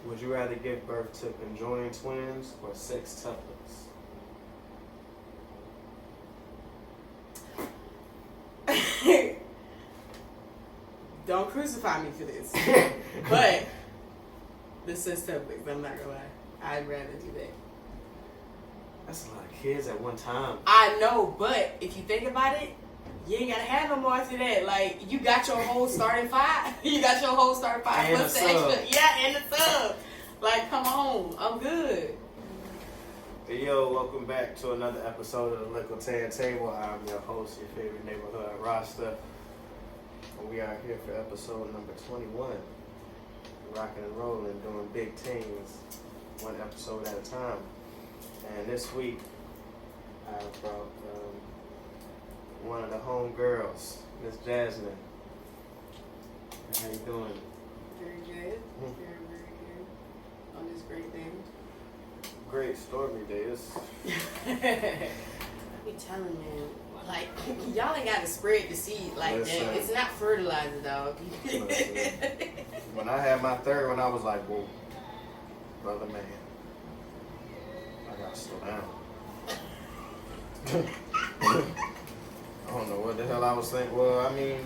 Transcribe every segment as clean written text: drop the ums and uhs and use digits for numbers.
Would you rather give birth to conjoined twins or sextuplets? Don't crucify me for this. But the sextuplets, I'm not gonna lie. I'd rather do that. That's a lot of kids at one time. I know, but if you think about it, you ain't gotta have no more after that. Like, you got your whole starting five. You got your whole starting five And plus the the sub. extra. Yeah, and the sub. Like, come on. I'm good. Hey, yo, welcome back to another episode of the Likkle Table. I'm your host, your favorite neighborhood roster. And we are here for episode number 21. Rocking and rolling, doing big things, one episode at a time. And this week, I brought one of the home girls, Miss Jazmyn. How you doing? Very good. Very, very good. On this great day. Great, stormy days. I be telling man, like, y'all ain't got to spread the seed like Listen. that. It's not fertilizer, dog. When I had my third one, I was like, whoa, brother man, I gotta slow down. I don't know what the hell I was thinking. Well, I mean,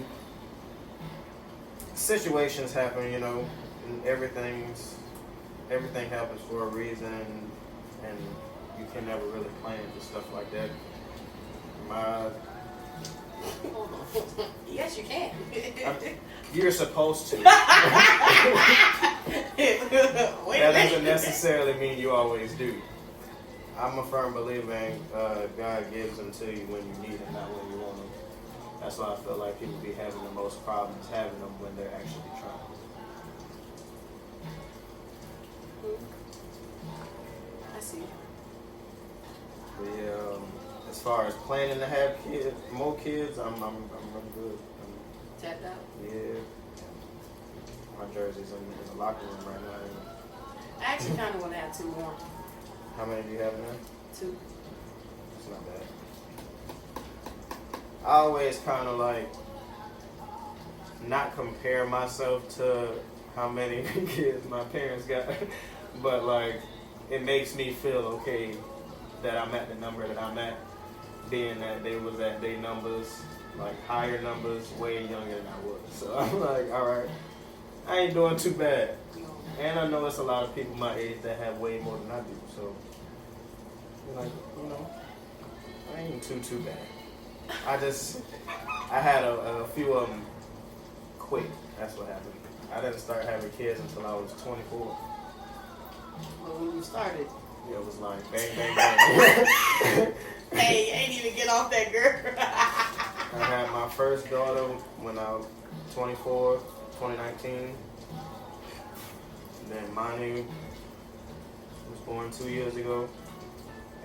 situations happen, you know, and everything happens for a reason, and you can never really plan for stuff like that. Hold on. Yes, you can. You're supposed to. Wait That doesn't necessarily mean you always do. I'm a firm believer in God gives them to you when you need them, not when you want them. That's why I feel like people be having the most problems having them when they're actually trying. I see. But yeah, as far as planning to have more kids, I'm good. Tapped out. Yeah. My jersey's in the locker room right now. I actually kind of want to have two more. How many do you have now? Two. It's not bad. I always kind of like not compare myself to how many kids my parents got, but like it makes me feel okay that I'm at the number that I'm at, being that they was at their numbers, like higher numbers, way younger than I was. So I'm like, all right, I ain't doing too bad. And I know it's a lot of people my age that have way more than I do. So, like, you know, I ain't too bad. I had a few of them quick. That's what happened. I didn't start having kids until I was 24. But when you started, Yeah, it was like bang, bang, bang. hey, ain't even get off that girl. I had my first daughter when I was 24, 2019. And then Manu was born 2 years ago.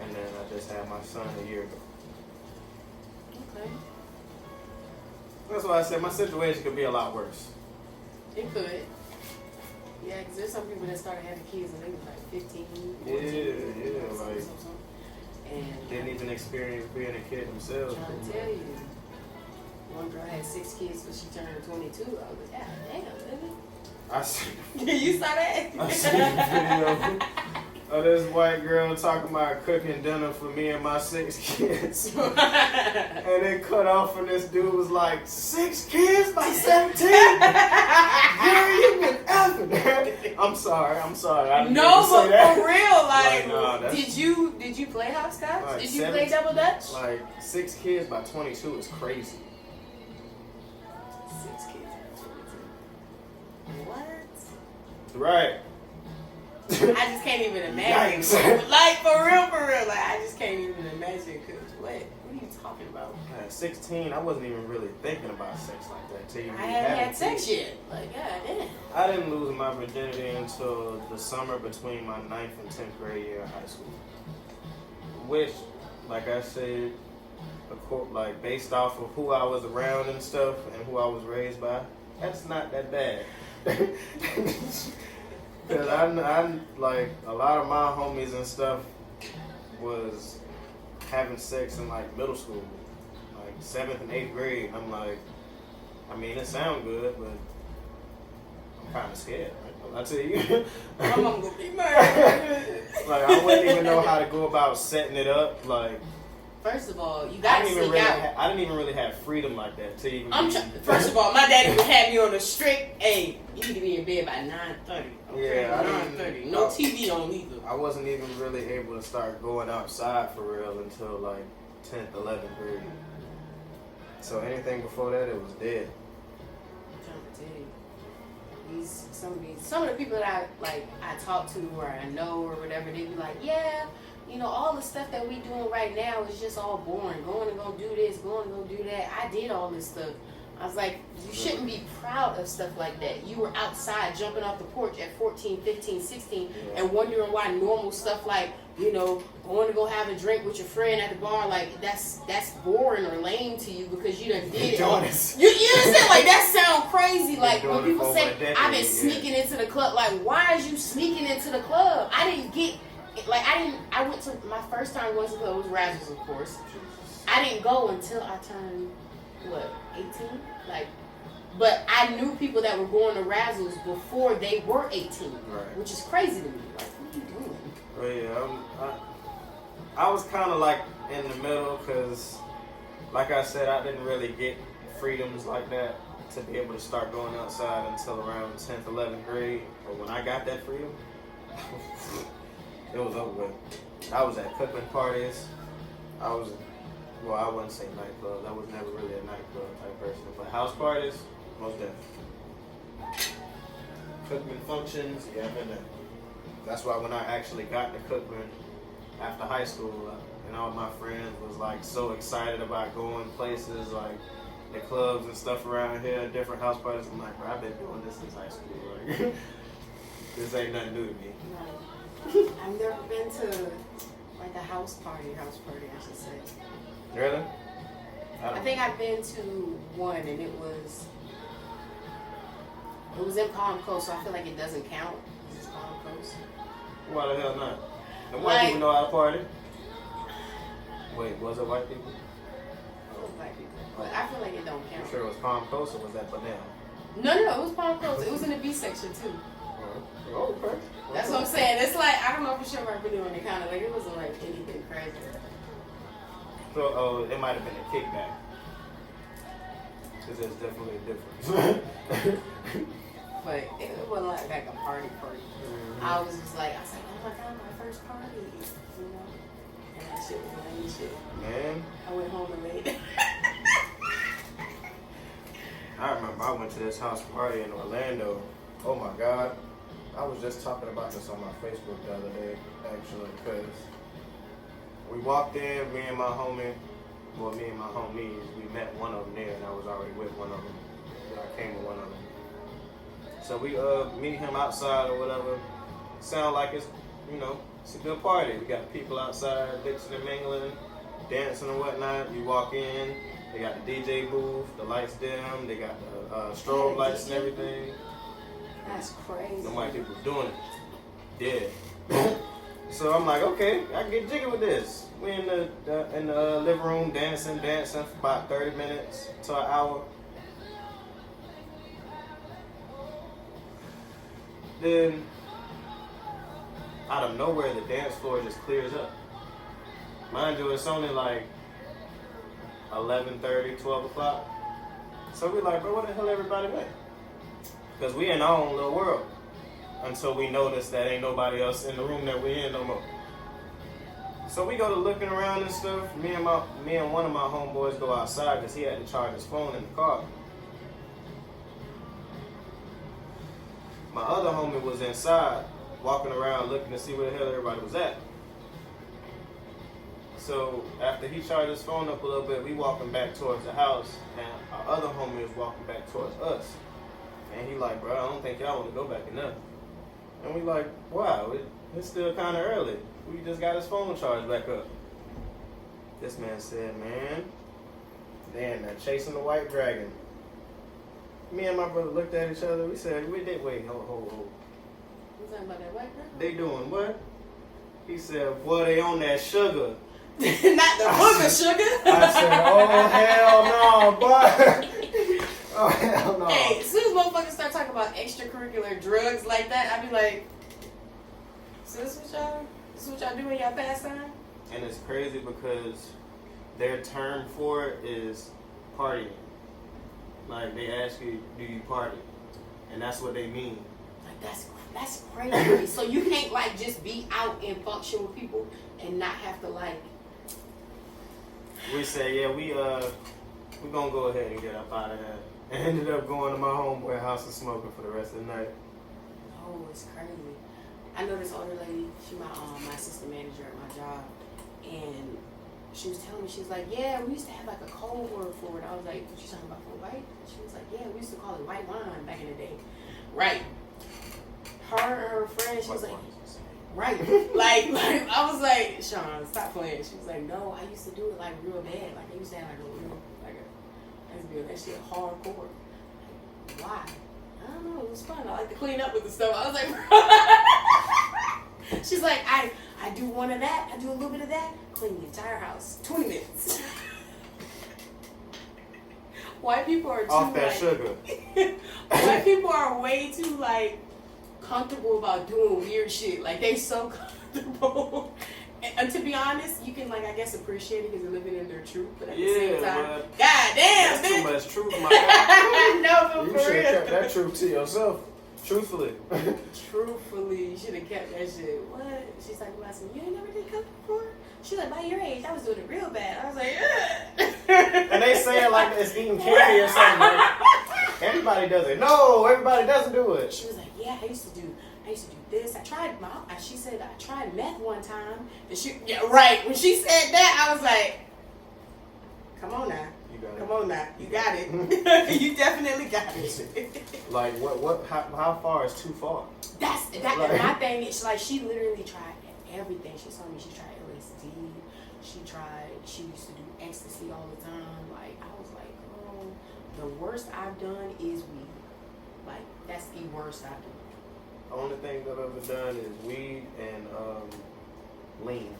And then I just had my son a year ago. Okay. That's why I said my situation could be a lot worse. It could. Yeah, because there's some people that started having kids and they were like 15, 14. Yeah, like something. And didn't even experience being a kid themselves. I'm trying to tell you, one girl had 6 kids when she turned 22. I was like, God damn, baby. I see. You saw that? I seen the video of this white girl talking about cooking dinner for me and my 6 kids. And it cut off and this dude was like, 6 kids by 17? Girl, you been effing. I'm sorry. I didn't No, mean to say but that. for real, like, nah, that's- did you play hopscotch? Like Did you play 17 double dutch? Like 6 kids by 22 is crazy. 6 kids. What? Right. I just can't even imagine. Yikes. Like, for real. Like, I just can't even imagine. Cause what are you talking about? At 16, I wasn't even really thinking about sex like that till you I be haven't having had sex kids. yet. Like, God damn. I didn't lose my virginity until the summer between my 9th and 10th grade year of high school. Which, like I said, like based off of who I was around and stuff and who I was raised by, that's not that bad. Because I'm like, a lot of my homies and stuff was having sex in like middle school, like 7th and 8th grade. I'm like, I mean, it sounds good, but I'm kind of scared, right? I tell you. My mom gonna be mad. Like, I wouldn't even know how to go about setting it up. Like, first of all, you gotta sneak out. I didn't even really have freedom like that to even. First of all, my daddy would have me on a strict. Hey, you need to be in bed by 9:30. Okay, yeah, 9:30. No TV on either. I wasn't even really able to start going outside for real until like 10th, 11th grade. So anything before that, it was dead. I'm trying to tell you. Some of the people that I talk to or I know or whatever, they be like, yeah, you know, all the stuff that we doing right now is just all boring. Going and go do this, going and go do that. I did all this stuff. I was like, you shouldn't be proud of stuff like that. You were outside jumping off the porch at 14, 15, 16 and wondering why normal stuff like, you know, going to go have a drink with your friend at the bar, like that's boring or lame to you because you done did it. You understand? Like that sound crazy. Like when people say, I've been sneaking into the club, like why is you sneaking into the club? I went to, my first time going to the club was Razzles, of course. I didn't go until I turned, 18? Like, but I knew people that were going to Razzles before they were 18, right. Which is crazy to me. Like, what are you doing? Well, yeah, I was kind of like in the middle because, like I said, I didn't really get freedoms like that to be able to start going outside until around 10th, 11th grade. But when I got that freedom, it was over with. I was at cooking parties. I wouldn't say nightclubs. I was never really a nightclub type person. But house parties, most definitely. Cooking functions, yeah, I've been there. That's why when I actually got to Cookman after high school, and all my friends was like so excited about going places like the clubs and stuff around here, different house parties. I'm like, bro, I've been doing this since high school. Like, this ain't nothing new to me. Right. I've never been to like a house party, I should say. Really? I think I've been to one, and it was in Palm Coast, so I feel like it doesn't count. It's Palm Coast. Why the hell not? The white people know how to party. Wait, was it white people? It was white people, but I feel like it don't count. You sure it was Palm Coast or was that Banana? No, it was Palm Coast. It was in the B section too. Oh, okay. That's what I'm saying. It's like, I don't know for sure what we're doing. It kind of like, it wasn't like anything crazy. So, it might have been a kickback. Because there's definitely a difference. But it wasn't like a party. Mm-hmm. I was like, oh my God, my first party. You know? And that shit was lame shit. Man. I went home and made it. I remember I went to this house party in Orlando. Oh my God. I was just talking about this on my Facebook the other day, actually, because we walked in, me and my homies, we met one of them there, and I was already with one of them. I came with one of them. So we meet him outside or whatever. Sound like it's, it's a good party. We got people outside mixing and mingling, dancing and whatnot. You walk in, they got the DJ booth, the lights dim, they got the strobe lights and everything. That's crazy. Some white people doing it. Yeah. So I'm like, okay, I can get jiggy with this. We in the living room dancing for about 30 minutes to an hour. Then, out of nowhere, the dance floor just clears up. Mind you, it's only like 11:30, 12 o'clock. So we're like, bro, where the hell everybody went? Because we in our own little world. Until we notice that ain't nobody else in the room that we in no more. So we go to looking around and stuff. Me and one of my homeboys go outside because he had to charge his phone in the car. My other homie was inside, walking around looking to see where the hell everybody was at. So after he charged his phone up a little bit, we walking back towards the house, and our other homie is walking back towards us. And he like, bro, I don't think y'all want to go back in there. And we like, wow, it's still kind of early. We just got his phone charged back up. This man said, man, they're chasing the white dragon. Me and my brother looked at each other. We said, wait, hold. You talking about that white girl? They doing what? He said, boy, they on that sugar. Not the booger sugar. I said, oh, hell no, boy. Oh, hell no. Hey, as soon as motherfuckers start talking about extracurricular drugs like that, I be like, so this is what y'all do in y'all pastime? And it's crazy because their term for it is partying. Like, they ask you, do you party? And that's what they mean. Like, that's crazy. So you can't, like, just be out and function with people and not have to, like... We say, yeah, we gonna go ahead and get up out of here. And ended up going to my homeboy house and smoking for the rest of the night. Oh, it's crazy. I know this older lady, she my assistant manager at my job, and she was telling me, she was like, yeah, we used to have like a code word for it. I was like, what you talking about for white? She was like, yeah, we used to call it white wine back in the day. Right. Her and her friend, she was like, right. like I was like, Sean, stop playing. She was like, no, I used to do it like real bad. Like I used to have like a real, I used to do that shit hardcore. Like, why? I don't know, it was fun. I like to clean up with the stuff. I was like, she's like, I do one of that, I do a little bit of that, clean the entire house. 20 minutes. White people are too off that like, sugar. White people are way too like comfortable about doing weird shit. Like they so comfortable. And to be honest, you can like I guess appreciate it because they're living in their truth. But at the same time, god damn, that's bitch. too much truth, my guy. No, You but for should have kept real. that truth to yourself. Truthfully. Truthfully, you should have kept that shit. What? She's like, well, I said, you ain't never did coke before? She's like, by your age, I was doing it real bad. I was like, And they say it like it's eating candy or something. Like, everybody does it. No, everybody doesn't do it. She was like, yeah, I used to do this. I tried she said I tried meth one time. And yeah, right. When she said that, I was like, come on now. Come on now. You got it. You definitely got it. Like how far is too far? That's that like, my thing is like she literally tried everything. She told me she tried LSD. She used to do ecstasy all the time. Like I was like, girl, the worst I've done is weed. Like that's the worst I've done. The only thing that I've ever done is weed and lean.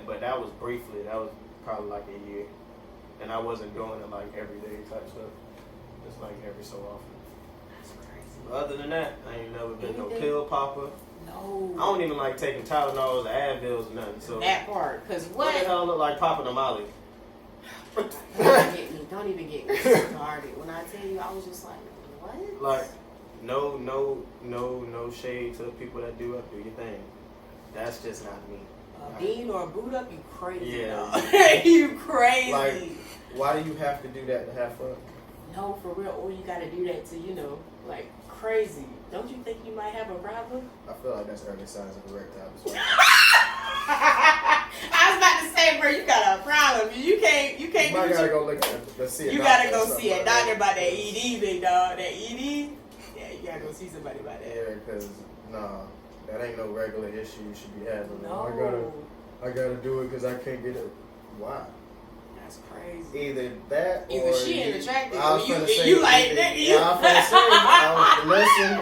But that was briefly. That was probably like a year. And I wasn't doing it like everyday type stuff. Just like every so often. That's crazy. Other than that, I ain't never been no Anything? pill popper. No. I don't even like taking Tylenols or Advils or nothing. So that part, cause what the hell look like popping a Molly? Don't even get me started. When I tell you, I was just like, what? Like, no shade to the people that do it. Do your thing. That's just not me. A bean or a boot up, you crazy. Yeah. You crazy. Like, why do you have to do that to have fun? No, for real. Or you gotta do that to, like crazy. Don't you think you might have a problem? I feel like that's early signs of erectile dysfunction. I was about to say, bro, you got a problem. You can't. You might gotta go look at the see. You gotta go see a doctor about that ED, big dog. That ED. Yeah, you gotta go see somebody about that. Yeah, because that ain't no regular issue you should be having. No. I gotta do it because I can't get it. Why? That's crazy. Either that or either she ain't attractive. I was finna say, you like that.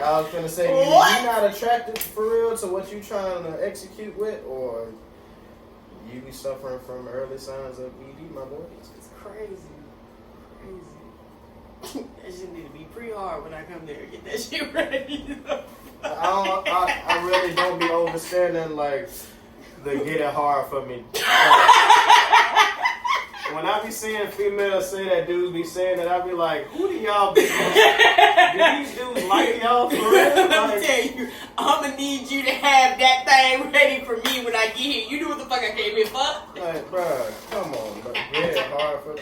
I was gonna say, What? you not attracted for real to what you trying to execute with, or you be suffering from early signs of ED, my boy. It's crazy. That shit need to be pretty hard when I come there and get that shit ready. I really don't be understanding like the get it hard for me. When I be seeing females say that dudes be saying that, I be like, who do y'all be? Do these dudes like y'all for real? Let me tell you, I'm gonna need you to have that thing ready for me when I get here. You knew what the fuck I came here for? Like, bruh, come on, bro. Get it hard for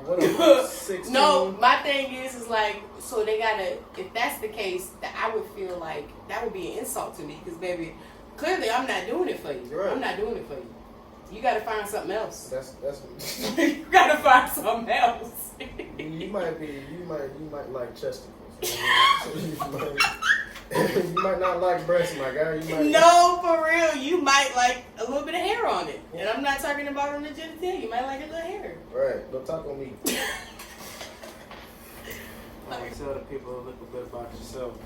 what am I, 16? No, my thing is like, so they gotta, if that's the case, that I would feel like that would be an insult to me, because baby, clearly I'm not doing it for you. Right. I'm not doing it for you. You gotta find something else. That's You gotta find something else. you might like chesticles. You might not like breasts, my guy. You might. No, for real. You might like a little bit of hair on it. And I'm not talking about on the genitalia. You might like a little hair. Right. Don't talk on me. Tell the people a little bit about yourself.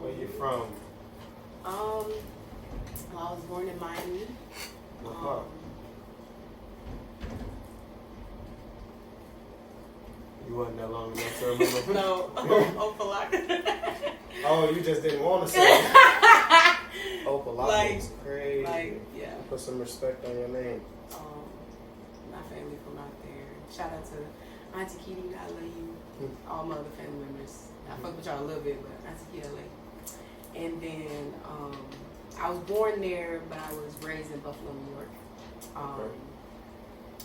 Where you from? Well, I was born in Miami. What part? You You wasn't that long enough to remember. No, Opalaka. Oh, you just didn't want to say it. Opalaka is crazy. Like, yeah. Put some respect on your name. My family from out there. Shout out to Auntie Kitty, I love you. All my other family members. I fuck with y'all a little bit, but Auntie Kitty, I love you. And then I was born there, but I was raised in Buffalo, New York.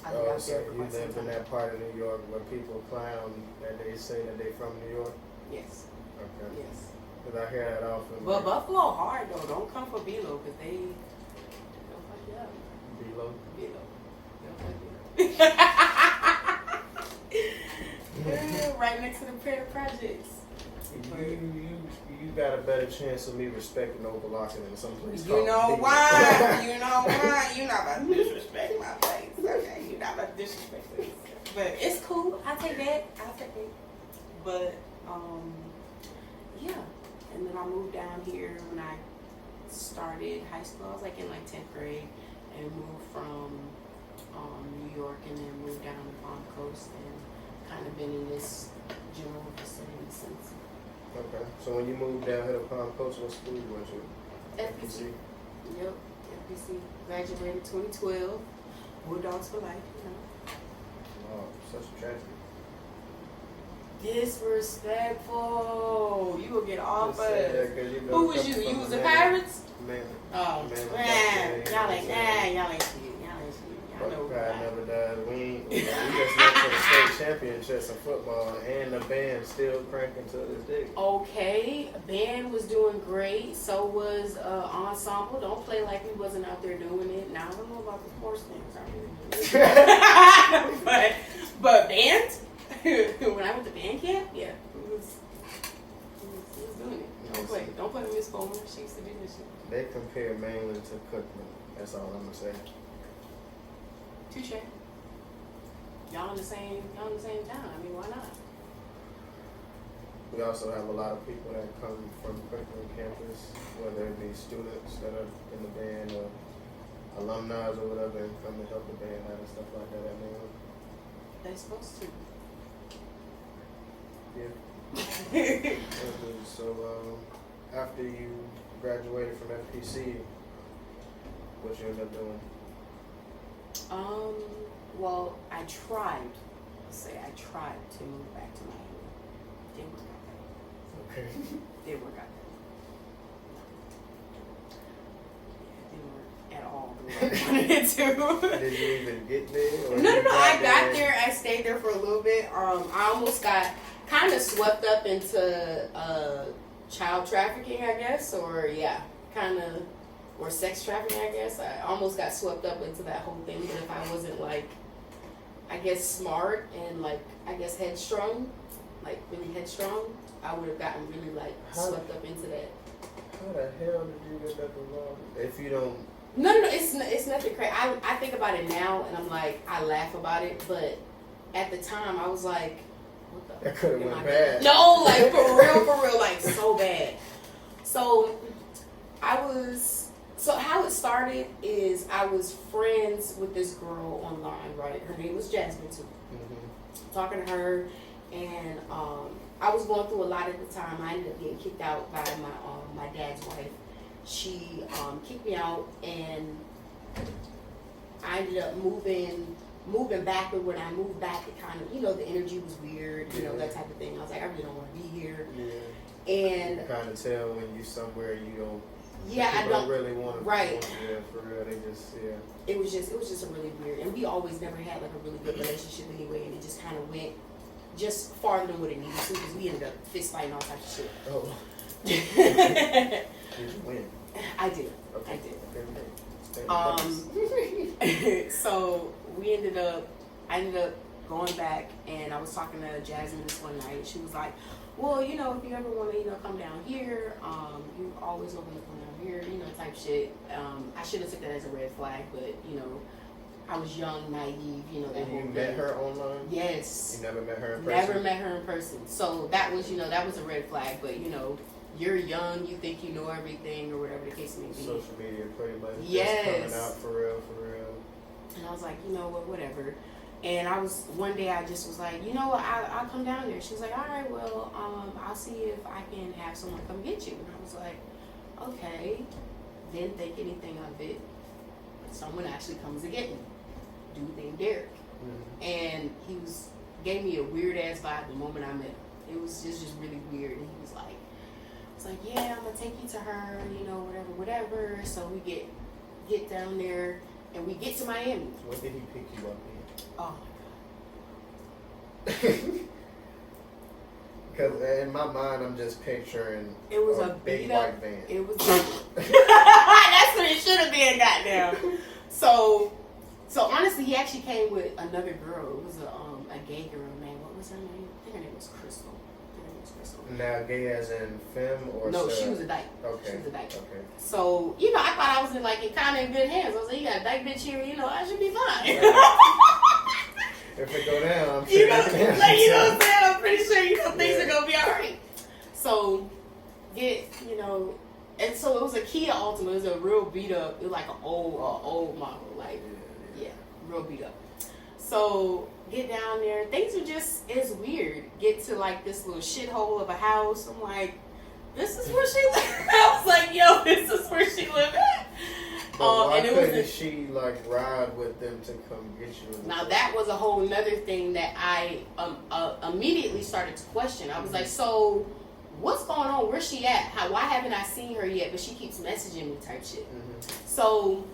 I lived out So there for you quite some lived in time. that part of New York where people clown that they say that they from New York? Yes. Okay. Yes. Because I hear that often. But Buffalo hard though. Don't come for Bilo because they'll fuck you up. Below? Bilo. They'll fuck you up. Right next to the prayer projects. You got a better chance of me respecting Opalaka than someplace You know why? You know why? You're not about to disrespect my place. Okay, you're not about to disrespect me. But it's cool. I'll take that. But yeah. And then I moved down here when I started high school. I was like in like 10th grade and moved from New York and then moved down to Palm Coast and kind of been in this general vicinity since. Okay. So when you moved down here to Palm Coast, what school you went to? FPC. Yep, FPC. Graduated 2012. Bulldogs for life, you know. Oh, such a tragedy. Disrespectful. You will get off Just say us. that 'cause you know Who was you? from You was the the man- Pirates? Man. Oh, Man, man. fuck Y'all ain't, yeah, y'all ain't yeah. shit. Y'all ain't shit. Y'all know Pride what never dies. We just went to the state championships in football, and the band still cranking to this day. Okay, band was doing great. So was ensemble. Don't play like we wasn't out there doing it. Now I don't know about the sports things. I really do. but band. When I went to band camp, yeah, it was doing it. Don't play with Miss Bowman. She used to do this shit. They compare mainly to Cookman. That's all I'm gonna say. Touche. Y'all in the same town. I mean, why not? We also have a lot of people that come from Cookman campus, whether it be students that are in the band or alumni or whatever, and come to help the band out and stuff like that. I mean, They supposed to. yeah. So after you graduated from FPC, what you ended up doing? Well, I tried to move back to Miami. Didn't work out. Okay. Didn't work out. Yeah, it didn't work at all the way I wanted it to. Did you even get there? Or No. you I got there. I stayed there for a little bit. I almost got kind of swept up into child trafficking, I guess, or or sex trafficking, I guess. I almost got swept up into that whole thing. But if I wasn't smart and headstrong, really headstrong, I would have gotten really swept up into that. How the hell did you get that involved? If you don't. No, it's nothing crazy. I think about it now and I'm like, I laugh about it, but at the time I was like, what the That could have am went I bad. doing? No, for real, so bad. So how it started is I was friends with this girl online, right? Her name was Jazmyn too. Mm-hmm. Talking to her, and I was going through a lot at the time. I ended up getting kicked out by my dad's wife. She kicked me out, and I ended up moving back. But when I moved back, it kind of, the energy was weird, that type of thing. I was like, I really don't want to be here. Yeah. And you kind of tell when you somewhere you don't. Yeah, I don't really want to. Right. Yeah, for real. They just, yeah. It was just a really weird, and we always never had a really good relationship anyway, and it just kind of went just farther than what it needed to, because we ended up fist fighting all types of shit. Oh. Did you win? I did. Okay. I did. Okay. So I ended up going back, and I was talking to Jazmyn this one night. She was like, well, if you ever want to, come down here, you always open to come down here, type shit. I should have took that as a red flag, but, I was young, naive, that whole You thing. met her online? Yes. You never met her in person? Never met her in person. So that was, that was a red flag, but, you're young, you think you know everything, or whatever the case may be. Social media pretty much Yes. just coming out for real. And I was like, whatever. And one day I just was like, you know what, I'll come down there. She was like, all right, well, I'll see if I can have someone come get you. And I was like, okay. Didn't think anything of it. Someone actually comes to get me. Dude named Derek. Mm-hmm. And gave me a weird ass vibe the moment I met him. It was just really weird. And he was like, yeah, I'm gonna take you to her, whatever. So we get down there and we get to Miami. What did he pick you up in? Oh my God. Because in my mind, I'm just picturing it was a big white van. It was. That's what it should have been, goddamn. So honestly, he actually came with another girl. It was a gay girl named, what was her name? I think her name was Crystal. Now, gay as in femme or no? so? She was a dyke. Okay. She was a dyke. Okay. So I thought I was in kind of in good hands. I was like, you got a dyke bitch here, I should be fine. If it go down, I'm sure what I'm saying? I'm pretty sure things are gonna be all right. So and so it was a Kia Altima. It was a real beat up. It was like an old model, real beat up. So get down there. Things are it's weird. Get to this little shithole of a house. I'm like, this is where she lives. I was like, yo, this is where she lives at. But why couldn't she ride with them to come get you? Now that was a whole nother thing that I immediately started to question. I was like, so what's going on? Where's she at? Why haven't I seen her yet? But she keeps messaging me type shit. Mm-hmm. So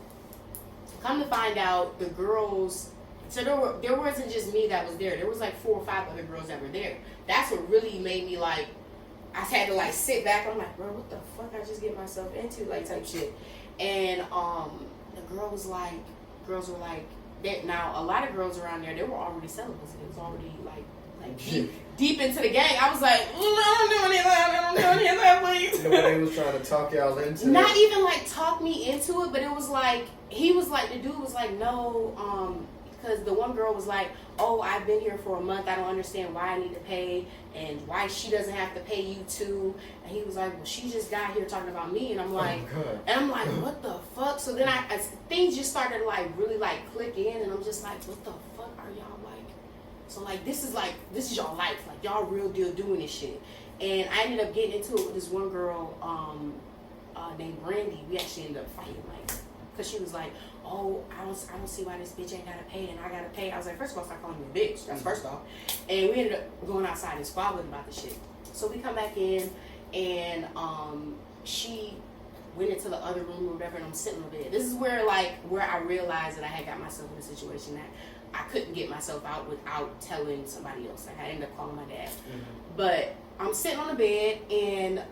come to find out, the girls. So there wasn't just me that was there. There was 4 or 5 other girls that were there. That's what really made me I had to sit back. I'm like, bro, what the fuck I just get myself into type shit. And the girls were that. Now a lot of girls around there, they were already celibate. It was already deep into the gang. I was like, I don't do any of that, please. The way they was trying to talk y'all into not it. even talk me into it, but it was he was the dude was no, because the one girl was like, oh, I've been here for a month. I don't understand why I need to pay and why she doesn't have to pay you too. And he was like, well, she just got here talking about me. And I'm like, what the fuck? So then things just started really click in, and I'm just like, what the fuck are y'all So this is y'all life. Y'all real deal doing this shit. And I ended up getting into it with this one girl named Brandy. We actually ended up fighting because she was like, oh, I don't see why this bitch ain't gotta pay and I gotta pay. I was like, first of all, stop calling me a bitch. That's first off. And we ended up going outside and squabbling about the shit. So we come back in, and she went into the other room or whatever, and I'm sitting on the bed. This is where I realized that I had got myself in a situation that I couldn't get myself out without telling somebody else. I ended up calling my dad. Mm-hmm. But I'm sitting on the bed, and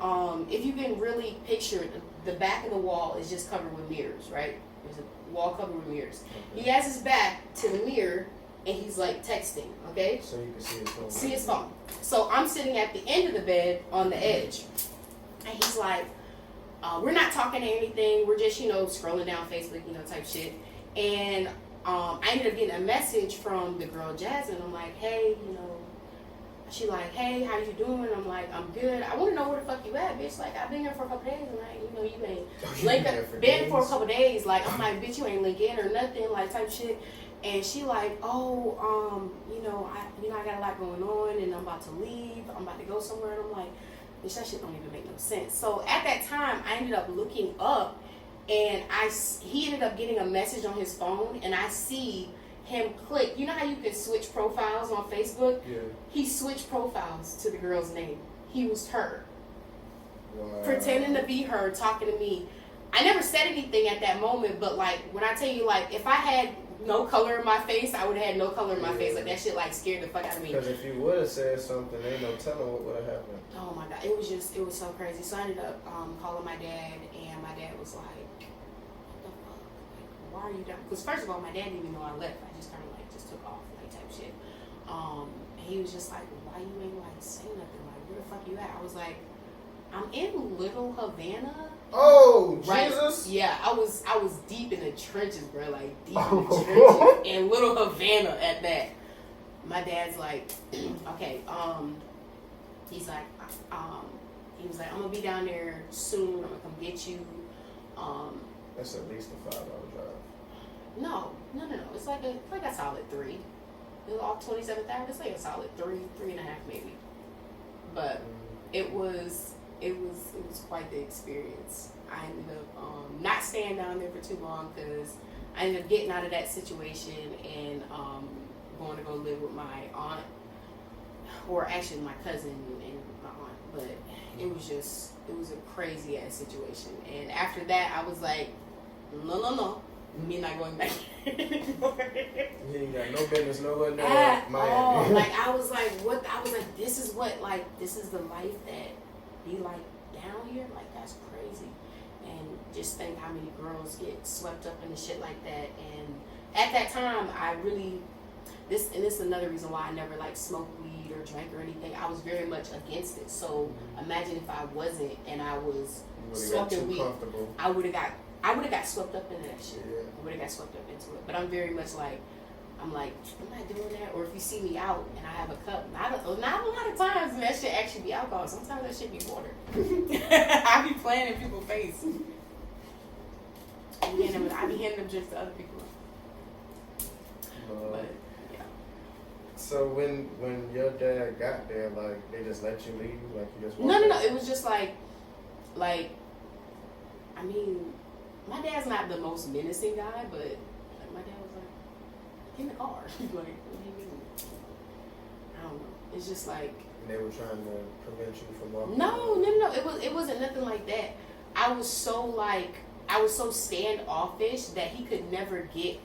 if you can really picture it, the back of the wall is just covered with mirrors, right? There's a wall covered with mirrors. Okay. He has his back to the mirror, and he's texting, okay? So you can see his phone. See his phone. So I'm sitting at the end of the bed on the edge, and he's like, we're not talking to anything. We're just, scrolling down Facebook, type shit. And I ended up getting a message from the girl Jazmyn. I'm like, hey, she hey, how you doing? I'm like, I'm good. I want to know where the fuck you at, bitch. I've been here for a couple days, and you ain't linked up. Been for a couple days. I'm like, bitch, you ain't linked in or nothing, type shit. And she oh, I got a lot going on, and I'm about to leave. I'm about to go somewhere, and I'm like, bitch, that shit don't even make no sense. So at that time, I ended up looking up, and he ended up getting a message on his phone, and I see him click. You know how you can switch profiles on Facebook? Yeah. He switched profiles to the girl's name. He was her. Wow. Pretending to be her, talking to me. I never said anything at that moment, but when I tell you, if I had no color in my face, I would have had no color in my face. That shit scared the fuck out of me. Because if you would have said something, ain't no telling what would have happened. Oh my God, it was so crazy. So I ended up calling my dad, and my dad was like, what the fuck? Why are you down? Because first of all, my dad didn't even know I left. I just kind of just took off, type shit. He was just like, why you ain't saying nothing? Where the fuck you at? I was like, I'm in Little Havana. Oh, right? Jesus! Yeah, I was deep in the trenches, bro. Deep in the trenches, in Little Havana at that. My dad's like, okay. He's like, he was like, I'm gonna be down there soon. I'm gonna come get you. That's at least a $5 drive. No. It's like a solid 3. It was off 27th Avenue. It's like a solid 3.5 maybe. But it was quite the experience. I ended up not staying down there for too long because I ended up getting out of that situation and going to go live with my aunt, or actually my cousin and my aunt. But it was a crazy ass situation. And after that, I was like, no, me not going back anymore. You ain't got no business nowhere near Miami. Like I was like, what? I was like, this is the life that be like down here. Like that's crazy. And just think how many girls get swept up in the shit like that. And at that time, I really this is another reason why I never like smoked weed or drank or anything. I was very much against it. So imagine if I wasn't and I was smoking weed, I would have got swept up into that shit. Yeah. I would have got swept up into it. But I'm very much like, I'm not doing that. Or if you see me out and I have a cup, not a lot of times that shit actually be alcohol. Sometimes that shit be water. I be playing in people's face. I be handing them drinks to other people. But yeah. So when your dad got there, like they just let you leave, like you just No. It was just like, I mean, my dad's not the most menacing guy, but like, my dad was like, in the car. Like, what do you mean? I don't know. It's just like. And they were trying to prevent you from walking. No. It wasn't nothing like that. I was so standoffish that he could never get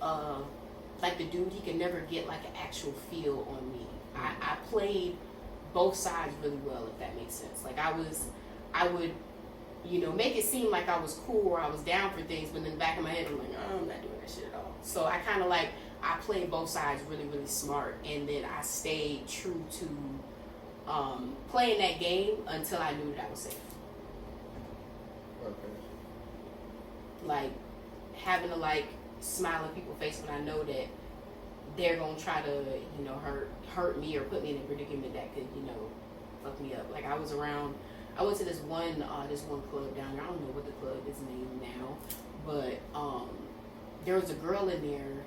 he could never get like an actual feel on me. I played both sides really well, if that makes sense. Like I would make it seem like I was cool or I was down for things, but in the back of my head I'm like, oh, I'm not doing that shit at all. So I kind of I played both sides really, really smart, and then I stayed true to playing that game until I knew that I was safe. Okay. Like having to smile in people's face when I know that they're gonna try to hurt me or put me in a predicament that could fuck me up. Like I went to this one club down there. I don't know what the club is named now, but there was a girl in there.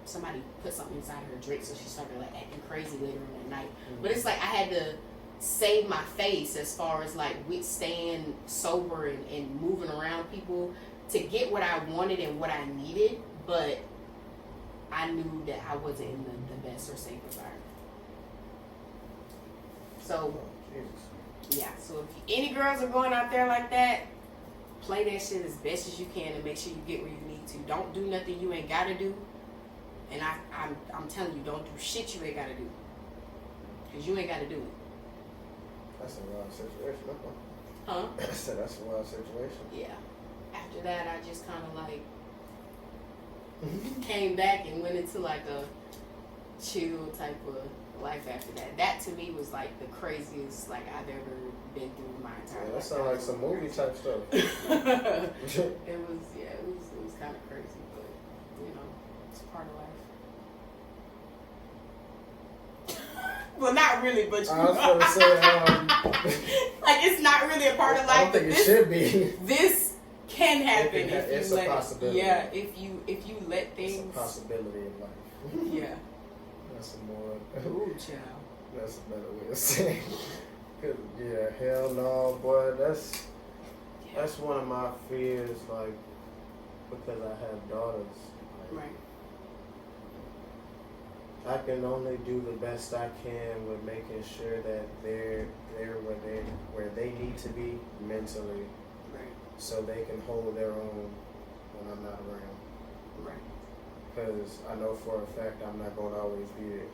Somebody put something inside her drink, so she started acting crazy later on that night. Mm-hmm. But it's like I had to save my face as far as with staying sober and moving around people to get what I wanted and what I needed, but I knew that I wasn't in the best or safe environment. So, yeah, so if any girls are going out there like that, play that shit as best as you can and make sure you get where you need to. Don't do nothing you ain't gotta do. And I'm telling you, don't do shit you ain't gotta do. Because you ain't gotta do it. That's a wild situation. Huh? I said that's a wild situation. Yeah. After that, I just kind of came back and went into a chill type of life after that. That to me was the craziest I've ever been through in my entire life. That sounds like some movie type stuff. It was kind of crazy, but it's part of life. Well, not really, but I was going to say, it's not really a part of life. I don't think it should be. This can happen it's a possibility. Yeah, if you let things. It's a possibility in life. Yeah. That's a more. Ooh, child. That's a better way of saying. Yeah, hell no, boy. That's one of my fears. Because I have daughters. Right. I can only do the best I can with making sure that they're where they need to be mentally, right? So they can hold their own when I'm not around, right? Because I know for a fact I'm not going to always be there.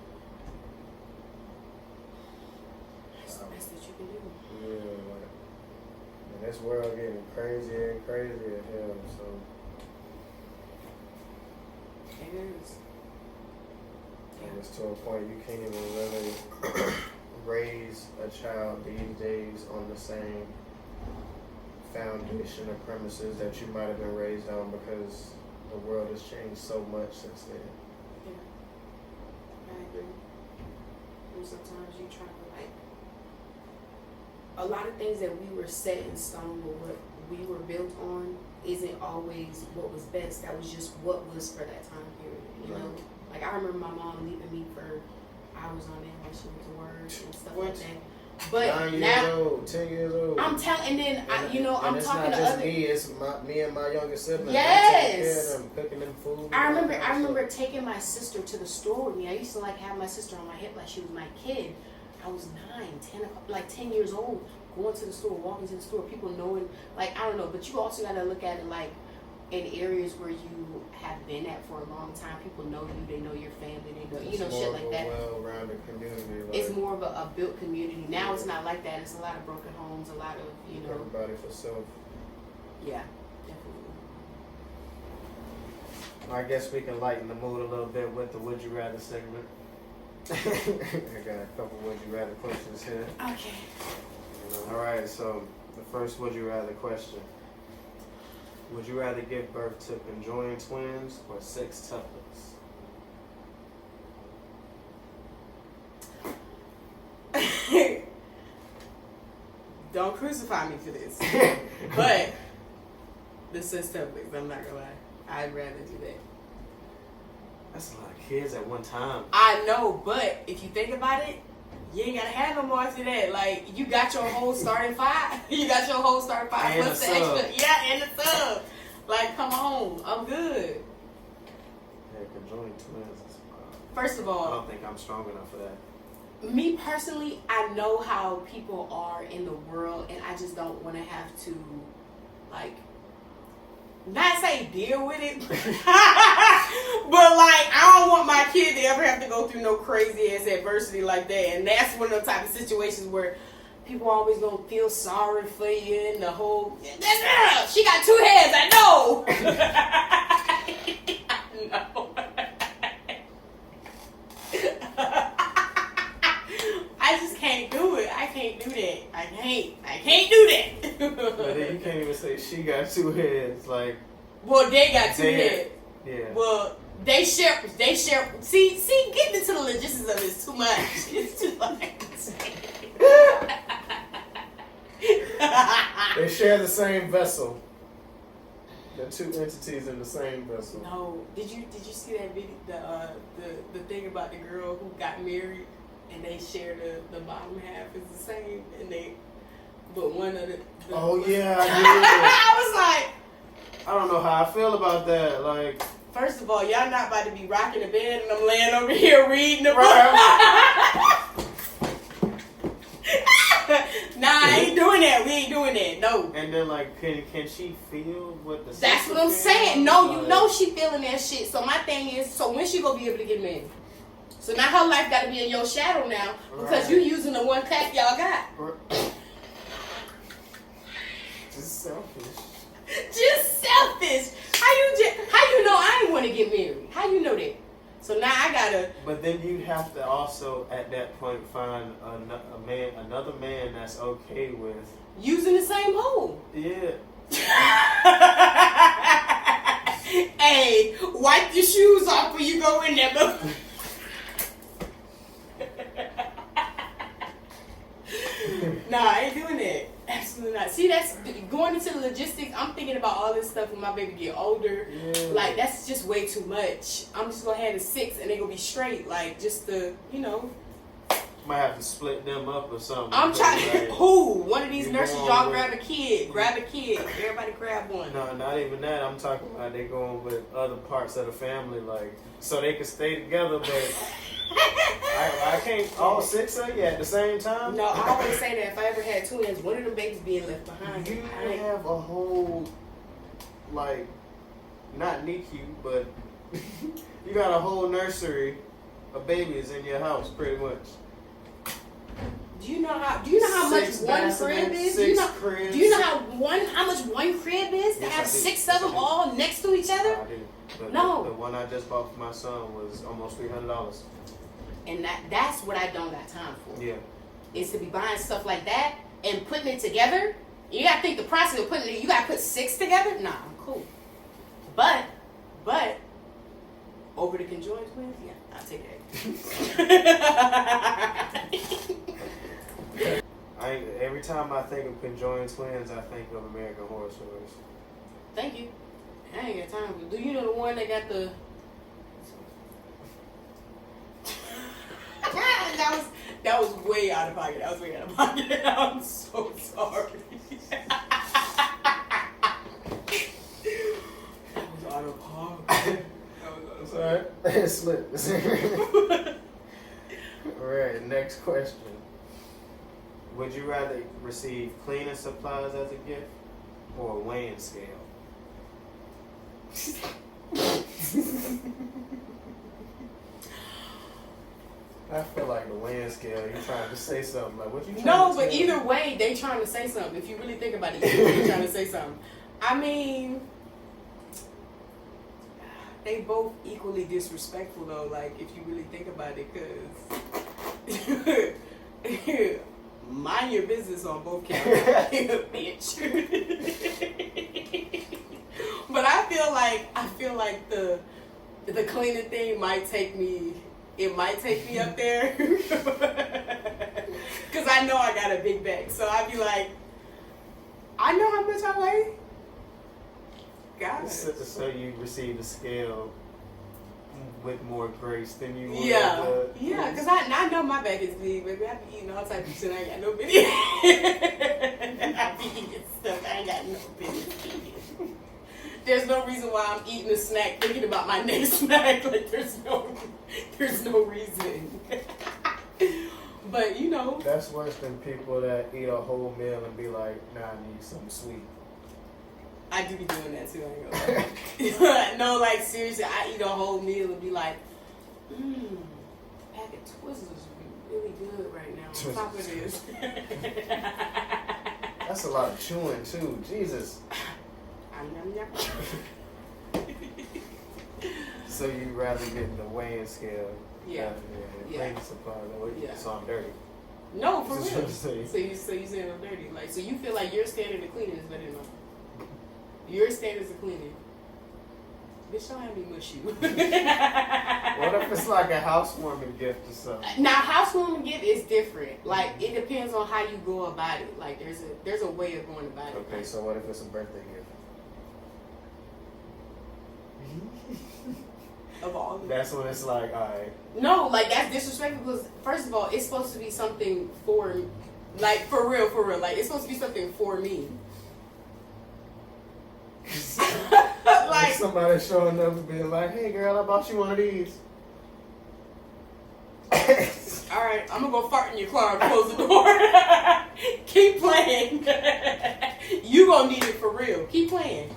That's the best that you can do. Yeah, and this world getting crazier and crazier as hell. So it is. And it's to a point you can't even really raise a child these days on the same foundation or premises that you might have been raised on, because the world has changed so much since then. Yeah, I agree. And sometimes you try to a lot of things that we were set in stone or what we were built on isn't always what was best. That was just what was for that time period, you know? Like, I remember my mom leaving me for hours on end when she went to work and stuff like that. But 9 years now, old, 10 years old. I'm telling, and then I'm it's talking not to just other. me. It's me and my younger siblings. Yes. I'm cooking them food. I remember taking my sister to the store with me. I used to like have my sister on my hip like she was my kid. I was 9, 10, like 10 years old, going to the store, walking to the store, people knowing, like, I don't know, but you also got to look at it like in areas where you have been at for a long time. People know you, they know your family, they know, you know, shit like that. Well-rounded community. Like, it's more of a built community. Now it's not like that. It's a lot of broken homes, a lot of, you know. Everybody for self. Yeah, definitely. I guess we can lighten the mood a little bit with the Would You Rather segment. I got a couple Would You Rather questions here. Okay. Alright, so the first Would You Rather question. Would you rather give birth to conjoined twins or sextuplets? Don't crucify me for this. But the sextuplets, I'm not gonna lie. I'd rather do that. That's a lot of kids at one time. I know, but if you think about it, you ain't gotta have no more after that. Like, you got your whole starting 5. You got your whole starting 5 and plus the extra. Yeah, and the sub. Like, come on, I'm good. Yeah, conjoined twins is First of I all, don't think I'm strong enough for that. me personally, I know how people are in the world, and I just don't want to have to, like, not say deal with it, but like, I don't want my kid to ever have to go through no crazy ass adversity like that. And that's one of the type of situations where people always gonna feel sorry for you and the whole, she got 2 heads, I know. I know. I just can't do it. I can't do that. I can't do that. But then you can't even say she got 2 heads. Like, well, they got 2 heads. Yeah. Well, they share. See, getting into the logistics of it is too much. It's too much. They share the same vessel. The 2 entities in the same vessel. No, did you see that video? The thing about the girl who got married and they share the bottom half is the same, and but one of the oh yeah, I did. I was like, I don't know how I feel about that. Like, first of all, y'all not about to be rocking the bed and I'm laying over here reading the book. Nah, I ain't doing that. We ain't doing that. No. And then, like, can she feel what the? That's what I'm saying. No, you know she feeling that shit. So my thing is, so when she gonna be able to get married? So now her life got to be in your shadow now because you using the one pack y'all got. Just selfish. Just selfish. How you know I ain't want to get married? How you know that? So now I gotta. But then you'd have to also at that point find another man that's okay with using the same hole. Yeah. Hey, wipe your shoes off when you go in there. Nah, I ain't doing that. Absolutely not. See, that's going into the logistics. I'm thinking about all this stuff when my baby get older. Yeah. Like, that's just way too much. I'm just gonna have the 6 and they gonna be straight. Like, just the, you know. Might have to split them up or something. I'm trying to. Like, Who? One of these nurses, y'all with, grab a kid. Grab a kid. Everybody grab one. No, not even that. I'm talking about they going with other parts of the family, like, so they can stay together, but. I can't all 6 of you at the same time. No, I always say that if I ever had twins, one of them babies being left behind. You have a whole, like, not NICU, but you got a whole nursery of babies in your house, pretty much. Do you know how much one crib is? Do you know how much one crib is to have 6 of them all next to each other? I do. But no. The one I just bought for my son was almost $300. And that's what I don't got time for. Yeah. Is to be buying stuff like that and putting it together. You gotta think the process of putting it. You gotta put 6 together. Nah, I'm cool. But over the conjoined twins, yeah, I'll take that. Every time I think of conjoined twins, I think of American Horror Stories. Thank you. I ain't got time. Do you know the one that got the? that was way out of pocket. That was way out of pocket. I'm so sorry. That was out of pocket. It's alright. It slipped. Alright, next question. Would you rather receive cleaning supplies as a gift or a weighing scale? I feel like the weighing scale, you're trying to say something. Like, what you trying No, to but say? either way, they trying to say something. If you really think about it, either way, they trying to say something. I mean, they both equally disrespectful, though, like, if you really think about it, because mind your business on both counts, bitch. But I feel like the cleaning thing might take me up there. Because I know I got a big bag. So I'd be like, I know how much I weigh. Got it. So you receive a scale with more grace than you would. Yeah, because I know my bag is big, baby. I be eating all types of shit. I ain't got no business. I be eating stuff I ain't got no business eating. There's no reason why I'm eating a snack thinking about my next snack. Like, there's no reason. But, you know. That's worse than people that eat a whole meal and be like, nah, I need something sweet. I do be doing that too, I ain't gonna lie. No, like, seriously, I eat a whole meal and be like, pack of Twizzlers would be really good right now. On top of this. That's a lot of chewing, too. Jesus. So you rather get the weighing scale? Yeah. Cleaning supplies. Yeah. So I'm dirty. No, for Just real. what I'm saying. So you saying I'm dirty? Like, so you feel like your standard of cleaning is better than mine? Your standards of cleaning. Bitch, don't have me mush you. What if it's like a housewarming gift or something? Now, housewarming gift is different. Like, it depends on how you go about it. Like, there's a way of going about it. Okay, so what if it's a birthday gift? Of all of them. That's when it's like, alright. No, like, that's disrespectful because, first of all, it's supposed to be something for, like, for real. Like, it's supposed to be something for me. Like somebody showing up and being like, hey girl, I bought you one of these. Alright, I'm gonna go fart in your car and close the door. Keep playing. You gonna need it for real. Keep playing.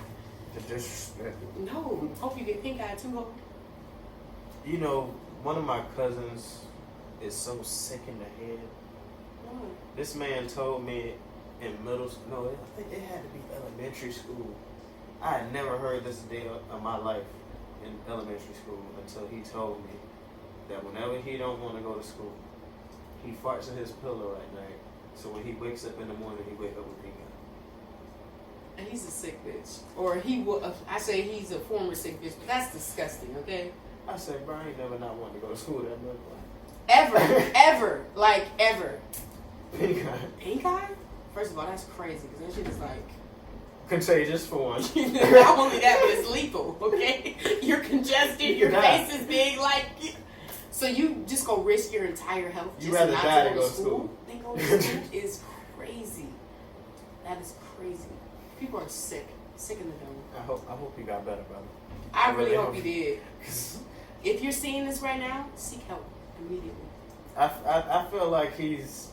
The disrespect. No, hope you get pink eye too, ho. You know, one of my cousins is so sick in the head. This man told me in middle school, no, I think it had to be elementary school. I had never heard this day of my life in elementary school until he told me that whenever he don't want to go to school, he farts in his pillow at night. So when he wakes up in the morning, he wake up with pink eye. And he's a sick bitch. Or I say he's a former sick bitch, but that's disgusting, okay? I said, bro, I ain't never not wanting to go to school that much. Ever. Like, ever. Pink eye. Pink eye? First of all, that's crazy, because that shit is like... Contagious for one. Not only that, but it's lethal, okay? You're congested, your face is big, like... So you just go risk your entire health just rather not die to than go to school? Then go to school is crazy. That is crazy. People are sick in the dome. I hope you got better, brother. I really hope you did. If you're seeing this right now, seek help immediately. I feel like he's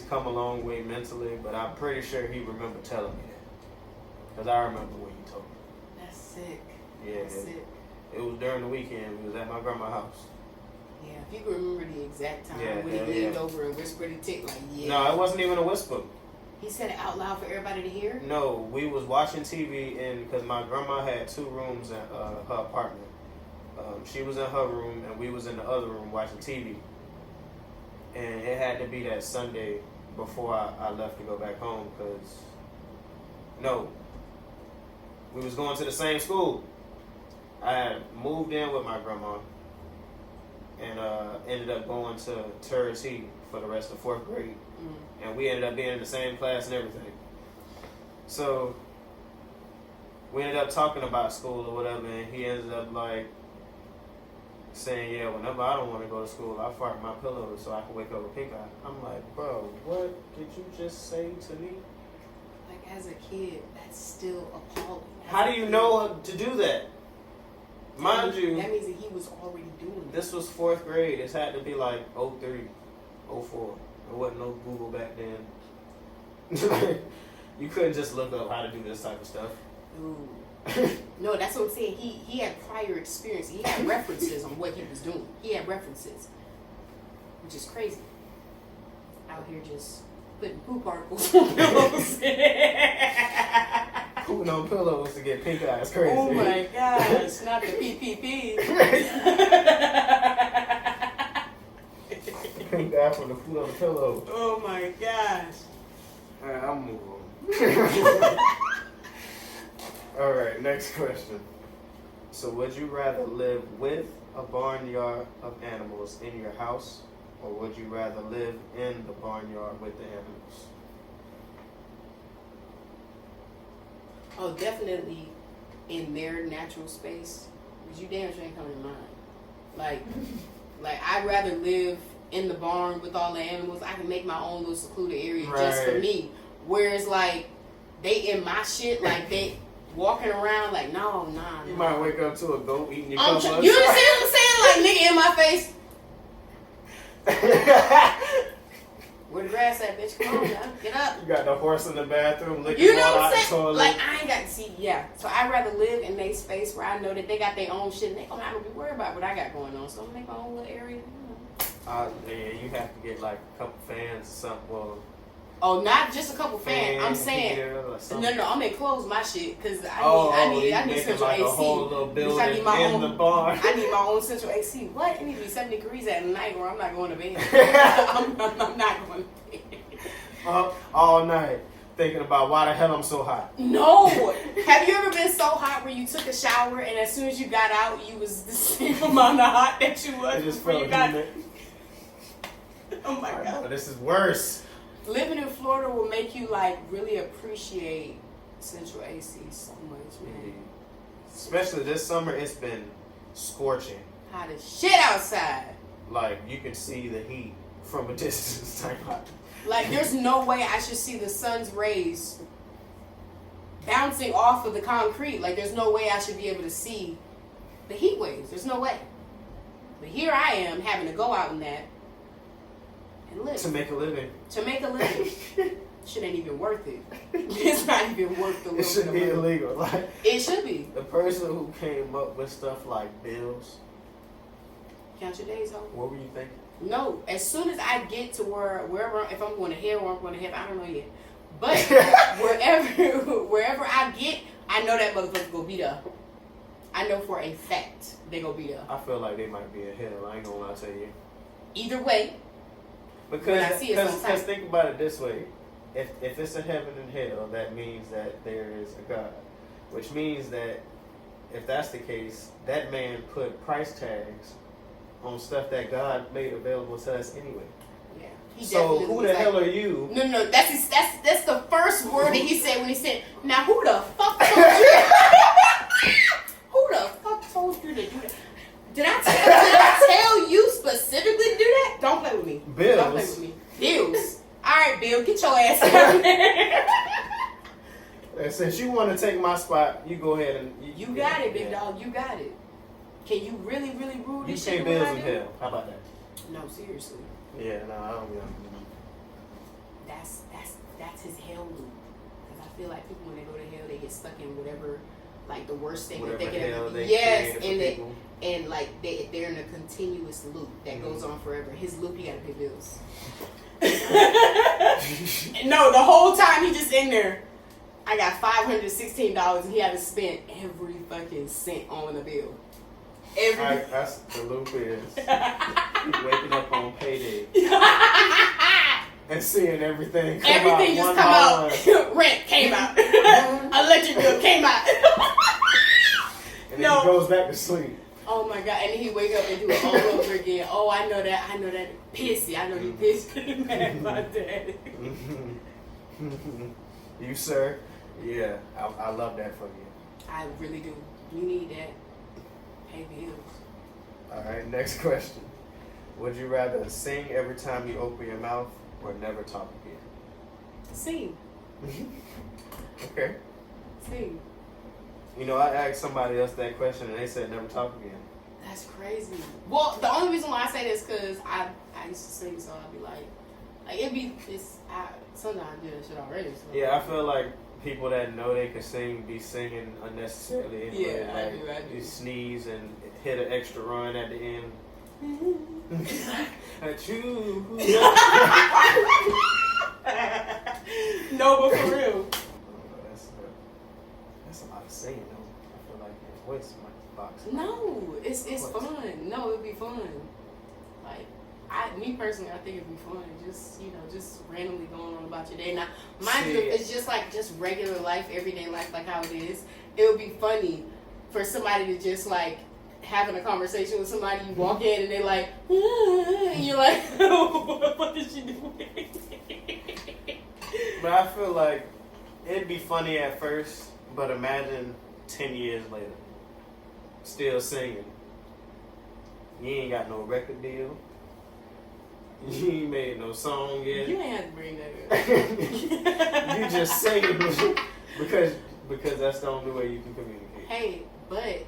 come a long way mentally, but I'm pretty sure he remember telling me that. Because I remember when he told me. That's sick. Yeah. That's sick. It was during the weekend. We was at my grandma's house. Yeah, if you can remember the exact time when he leaned over and whispered and ticked, like, yeah. No, it wasn't even a whisper. He said it out loud for everybody to hear? No, we was watching TV, and because my grandma had 2 rooms in her apartment. She was in her room, and we was in the other room watching TV. And it had to be that Sunday before I left to go back home, because, no, we was going to the same school. I had moved in with my grandma, and ended up going to T for the rest of 4th grade. And we ended up being in the same class and everything. So we ended up talking about school or whatever, and he ended up like saying, yeah, whenever I don't want to go to school, I fart in my pillow so I can wake up with pink eye. I'm like, bro, what did you just say to me? Like, as a kid, that's still appalling. How do you know to do that? Mind you, that means that he was already doing it. This was 4th grade. It had to be like 03, 04. There wasn't no Google back then. You couldn't just look up how to do this type of stuff. Ooh. No, that's what I'm saying. He had prior experience. He had references on what he was doing. He had references, which is crazy. Out here just putting poo particles on pillows. Pooting on pillows to get pink eye is crazy. Oh my gosh, not the PPP. Pink eye from the food on the pillow. Oh my gosh. Alright, I'll move on. Alright, next question. So would you rather live with a barnyard of animals in your house, or would you rather live in the barnyard with the animals? Oh, definitely in their natural space. Because you damn sure ain't coming to mine. Like I'd rather live in the barn with all the animals. I can make my own little secluded area just for me. Whereas, like, they in my shit, like, they walking around like, nah. You might wake up to a goat eating your cup. You understand what I'm saying? Like, nigga in my face. Where the grass at, bitch? Come on now. Get up. You got the horse in the bathroom licking You know water what out I'm the saying? toilet. Like, I ain't got to see, yeah. So I'd rather live in their space where I know that they got their own shit and they don't have to be worried about what I got going on. So I'm gonna make my own little area. Yeah, you have to get like a couple fans or something. Well, oh, not just a couple fans. I'm saying, no, I'm enclose my shit because I need central like AC. A whole little building I need my in own, the barn. I need my own central AC. What? It needs to be 70 degrees at night, or I'm not going to bed. I'm not going to bed. All night thinking about why the hell I'm so hot. No. Have you ever been so hot where you took a shower and as soon as you got out, you was the same amount of hot that you was before you got? Oh my God. This is worse. Living in Florida will make you like really appreciate central AC so much, man. Especially this summer, it's been scorching. Hot as shit outside. Like you can see the heat from a distance. Type hot. Like there's no way I should see the sun's rays bouncing off of the concrete. Like there's no way I should be able to see the heat waves. There's no way. But here I am having to go out in that and live. To make a living. To make a living. Shit ain't even worth it. It's not even worth the living. It should be illegal. Like it should be. The person who came up with stuff like bills. Count your days, ho. What were you thinking? No, as soon as I get to wherever, if I'm going to hell or I'm going to heaven, I don't know yet. But wherever I get, I know that motherfucker gonna be there. I know for a fact they gonna be there. I feel like they might be in hell. I ain't gonna lie to you. Either way, because think about it this way: if it's a heaven and hell, that means that there is a God, which means that if that's the case, that man put price tags on stuff that God made available to us anyway. Yeah. So who the hell are you? No. That's the first word that he said when he said, "Now who the fuck told you? Who the fuck told you to do that? Did I tell you specifically to do that? Don't play with me. Bills. Don't play with me. Bills. All right, Bill, get your ass out there." And since you want to take my spot, you go ahead and you got it, big dog. You got it. Can you really rule this shit? You pay bills in hell. How about that? No, seriously. Yeah, no, I don't. That's his hell loop. Because I feel like people when they go to hell, they get stuck in whatever, like the worst thing that they can ever. Yes, and like they're in a continuous loop that goes on forever. His loop, he gotta pay bills. No, the whole time he just in there. I got $516 and he had to spend every fucking cent on the bill. That's the loop is waking up on payday and seeing everything come everything out. Just come out. Rent came out. Electric bill came out. And then he goes back to sleep. Oh my God! And then he wake up and do it all over again. Oh, I know that. Pissy. I know he pissed mad about that. You sir, yeah, I love that for you. I really do. You need that. Pay bills. All right, next question. Would you rather sing every time you open your mouth or never talk again? Sing. Okay. Sing. You know, I asked somebody else that question and they said never talk again. That's crazy. Well, the only reason why I say this because I used to sing, so I'd be like sometimes I do that shit already. So. Yeah, I feel like people that know they can sing be singing unnecessarily anyway. Yeah, like, I do. You sneeze and hit an extra run at the end. At you. No, but for real. That's a lot of singing though. I feel like your voice might box. No, it's fun. No, it'd be fun. Like me personally, I think it'd be fun. Just just randomly going on about your day. Now, mind you, it's just regular life, everyday life, like how it is. It would be funny for somebody to just like having a conversation with somebody. You walk in and they're like, and you're like, what did she do? But I feel like it'd be funny at first, but imagine 10 years later, still singing. You ain't got no record deal. You ain't made no song yet. You ain't have to bring that up. You just singing because that's the only way you can communicate. Hey, but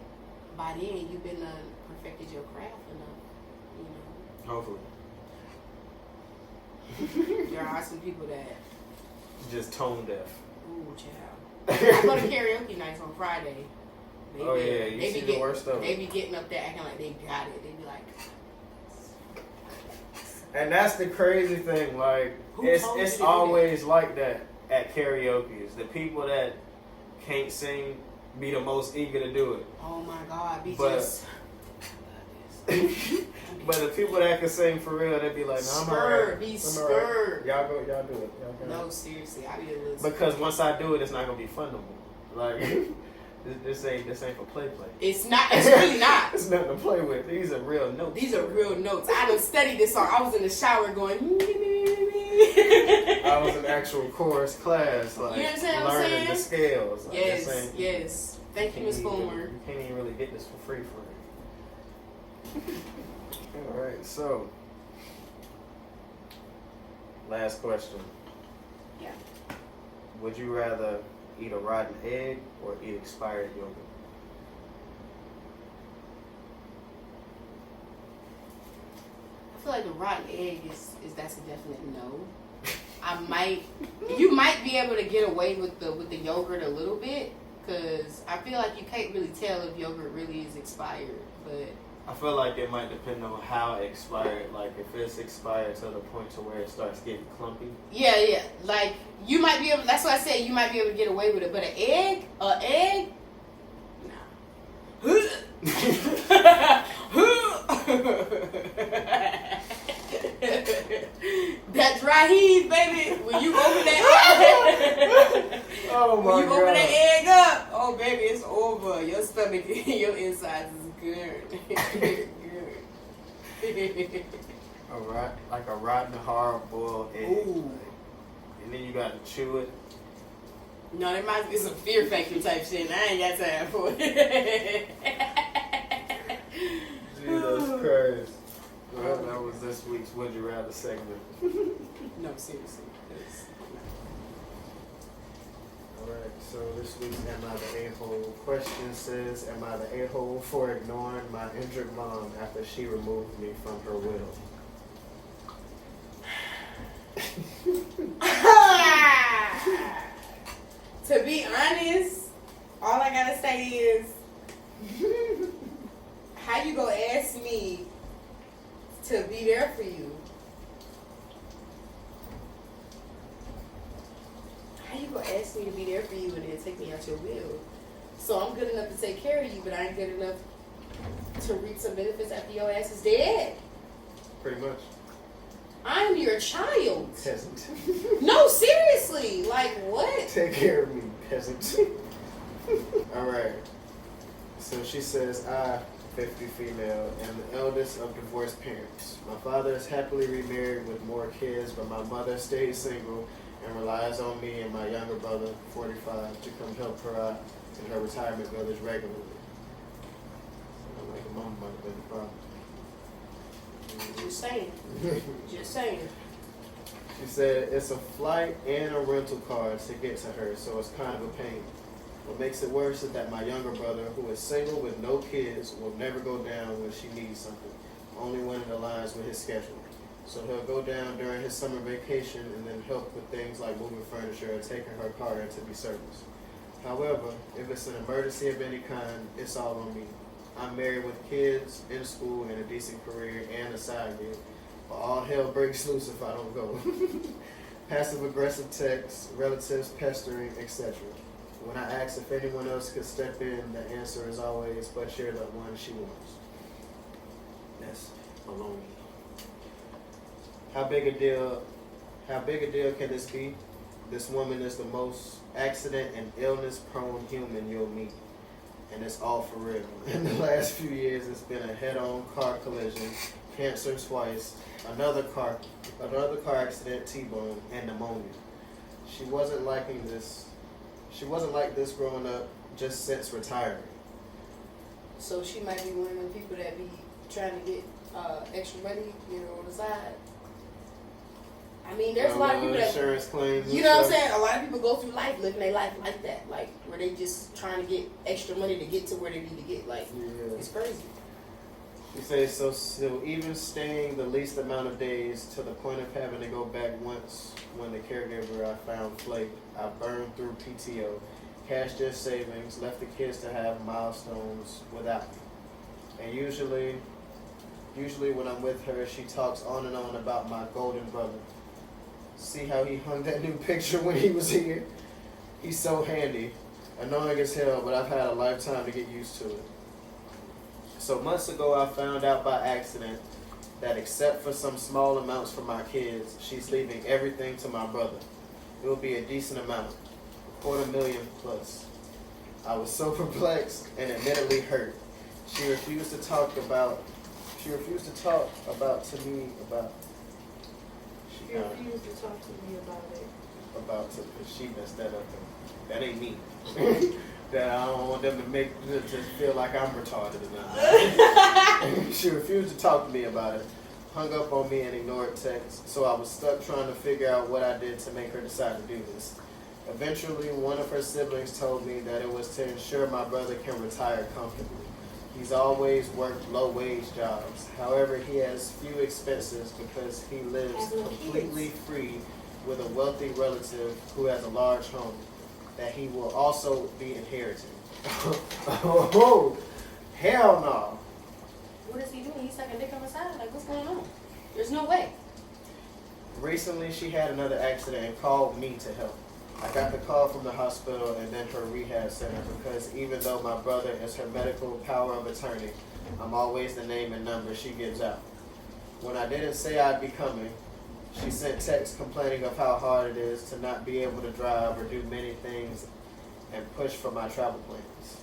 by then you've been perfected your craft enough, Hopefully. There are some people that just tone deaf. Ooh, child. I go to karaoke nights on Friday. You see the worst of it. They be getting up there acting like they got it. They be like. And that's the crazy thing. Like it's always like that at karaoke. The people that can't sing be the most eager to do it. Oh my God! But the people that can sing for real, they be like, "No, I'm alright. Be spurred. Y'all do it. Y'all No, seriously, I be a little. Because once I do it, it's not gonna be fun no more. Like this ain't for play. It's not. It's really not. It's nothing to play with. These are real notes. These are real notes. I done studied this song. I was in the shower going. I was in actual chorus class, like you understand learning the scales. Like, yes. Thank you, Miss Fulmer. You can't even really get this for free. All right, so last question. Yeah. Would you rather eat a rotten egg or eat expired yogurt? I feel like the rotten egg that's a definite no. You might be able to get away with the yogurt a little bit, because I feel like you can't really tell if yogurt really is expired, but I feel like it might depend on how expired. Like if it's expired to the point to where it starts getting clumpy. Yeah. Like you might be able. That's why I said you might be able to get away with it. But an egg, that dry heave, baby. When you open that open that egg up, oh baby, it's over. Your stomach, your insides is good. Alright, like a rotten hard boiled egg. Ooh. And then you gotta chew it. No, that might be some Fear Factor type shit, and I ain't got time for it. Jesus Christ. Well, that was this week's Would You Rather segment. No, seriously. Alright, so this week's Am I the A-hole question says, am I the A-hole for ignoring my injured mom after she removed me from her will? To be honest, all I gotta say is, how you gonna ask me to be there for you? How you gonna ask me to be there for you and then take me out your will? So I'm good enough to take care of you, but I ain't good enough to reap some benefits after your ass is dead. Pretty much. I'm your child. Peasant. No, seriously. Like, what? Take care of me, peasant. Alright. So she says, I, 50 female, am the eldest of divorced parents. My father is happily remarried with more kids, but my mother stays single and relies on me and my younger brother, 45, to come help her out in her retirement village regularly. So like, mom might have been the problem. Just saying. Just saying. She said it's a flight and a rental car to get to her, so it's kind of a pain. What makes it worse is that my younger brother, who is single with no kids, will never go down when she needs something, only when it aligns with his schedule. So he'll go down during his summer vacation and then help with things like moving furniture or taking her car in to be serviced. However, if it's an emergency of any kind, it's all on me. I'm married with kids, in school, and a decent career, and a side gig. But all hell breaks loose if I don't go. Passive-aggressive texts, relatives pestering, etc. When I ask if anyone else could step in, the answer is always, but you're the one she wants. That's baloney. How big a deal can this be? This woman is the most accident and illness-prone human you'll meet. And it's all for real. In the last few years, it's been a head-on car collision, cancer twice, another car accident, T-bone, and pneumonia. She wasn't like this growing up, just since retiring. So she might be one of the people that be trying to get extra money, on the side. I mean, there's a lot of people that insurance claims. You know what I'm saying? A lot of people go through life living their life like that, like where they just trying to get extra money to get to where they need to get. Like, it's crazy. She says so even staying the least amount of days to the point of having to go back once when the caregiver I found flaked. I burned through PTO, cashed their savings, left the kids to have milestones without me. And usually when I'm with her, she talks on and on about my golden brother. See how he hung that new picture when he was here? He's so handy. Annoying as hell, but I've had a lifetime to get used to it. So months ago, I found out by accident that except for some small amounts for my kids, she's leaving everything to my brother. It will be a decent amount, $250,000 plus. I was so perplexed and admittedly hurt. She refused to talk to me about. She refused to talk to me about it. She messed that up. That ain't me. That I don't want them to feel like I'm retarded or nothing. She refused to talk to me about it, hung up on me and ignored texts, so I was stuck trying to figure out what I did to make her decide to do this. Eventually, one of her siblings told me that it was to ensure my brother can retire comfortably. He's always worked low-wage jobs. However, he has few expenses because he lives completely free with a wealthy relative who has a large home that he will also be inheriting. Oh, hell no. What is he doing? He's sucking dick on the side? Like, what's going on? There's no way. Recently, she had another accident and called me to help. I got the call from the hospital and then her rehab center because even though my brother is her medical power of attorney, I'm always the name and number she gives out. When I didn't say I'd be coming, she sent texts complaining of how hard it is to not be able to drive or do many things and push for my travel plans.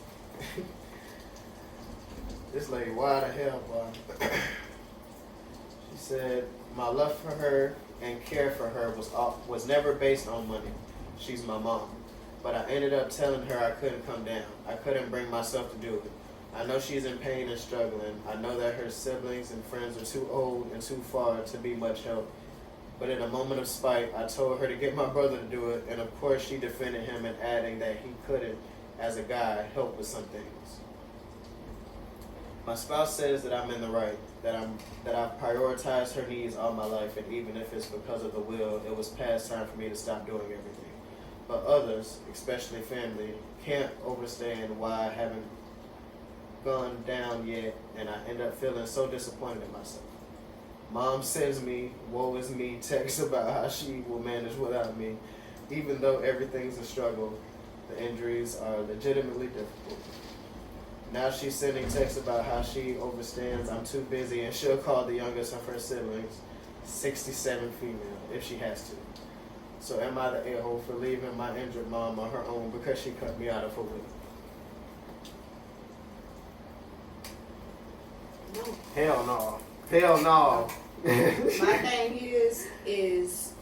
This lady, why the hell, boy? She said, my love for her and care for her was never based on money. She's my mom. But I ended up telling her I couldn't come down. I couldn't bring myself to do it. I know she's in pain and struggling. I know that her siblings and friends are too old and too far to be much help. But in a moment of spite, I told her to get my brother to do it, and of course she defended him and adding that he couldn't, as a guy, help with some things. My spouse says that I'm in the right, that I've prioritized her needs all my life, and even if it's because of the will, it was past time for me to stop doing everything. But others, especially family, can't understand why I haven't gone down yet, and I end up feeling so disappointed in myself. Mom sends me, woe is me, texts about how she will manage without me, even though everything's a struggle. The injuries are legitimately difficult. Now she's sending texts about how she overstands, I'm too busy, and she'll call the youngest of her siblings, 67 female, if she has to. So am I the a-hole for leaving my injured mom on her own because she cut me out of her will? No. Hell no. Hell no. My thing is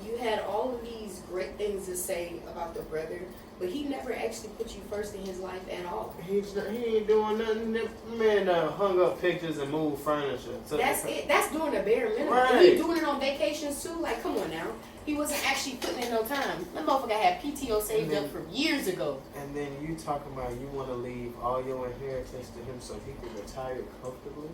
you had all of these great things to say about the brother, But he never actually put you first in his life at all. He ain't doing nothing. Man hung up pictures and moved furniture. So That's it. That's doing the bare minimum. Right. And he doing it on vacations too. Like, come on now. He wasn't actually putting in no time. That motherfucker had PTO saved up from years ago. And then you talking about you want to leave all your inheritance to him so he can retire comfortably?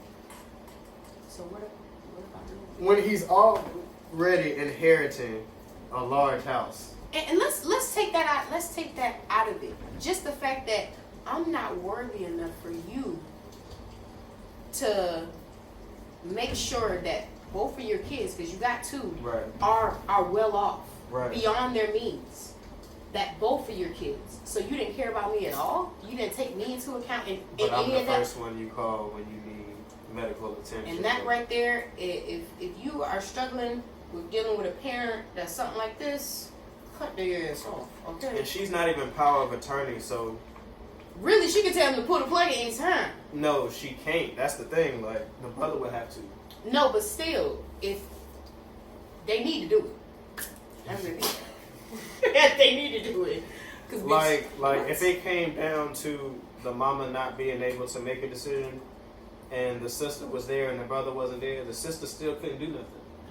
So what about him? When he's already inheriting a large house. And let's take that out. Let's take that out of it. Just the fact that I'm not worthy enough for you to make sure that both of your kids, because you got two, right, are well off, right, beyond their means. That both of your kids. So you didn't care about me at all. You didn't take me into account in but I'm any of that. the first one you call when you need medical attention. And that right there, if you are struggling with dealing with a parent that's something like this, cut their ass off, okay? And she's not even power of attorney, so really, she can tell him to pull the plug at any time. no, she can't. That's the thing. Like, the brother would have to. No, but still, if they need to do it, that's what they need to do it. Like if it came down to the mama not being able to make a decision, and the sister was there and the brother wasn't there, the sister still couldn't do nothing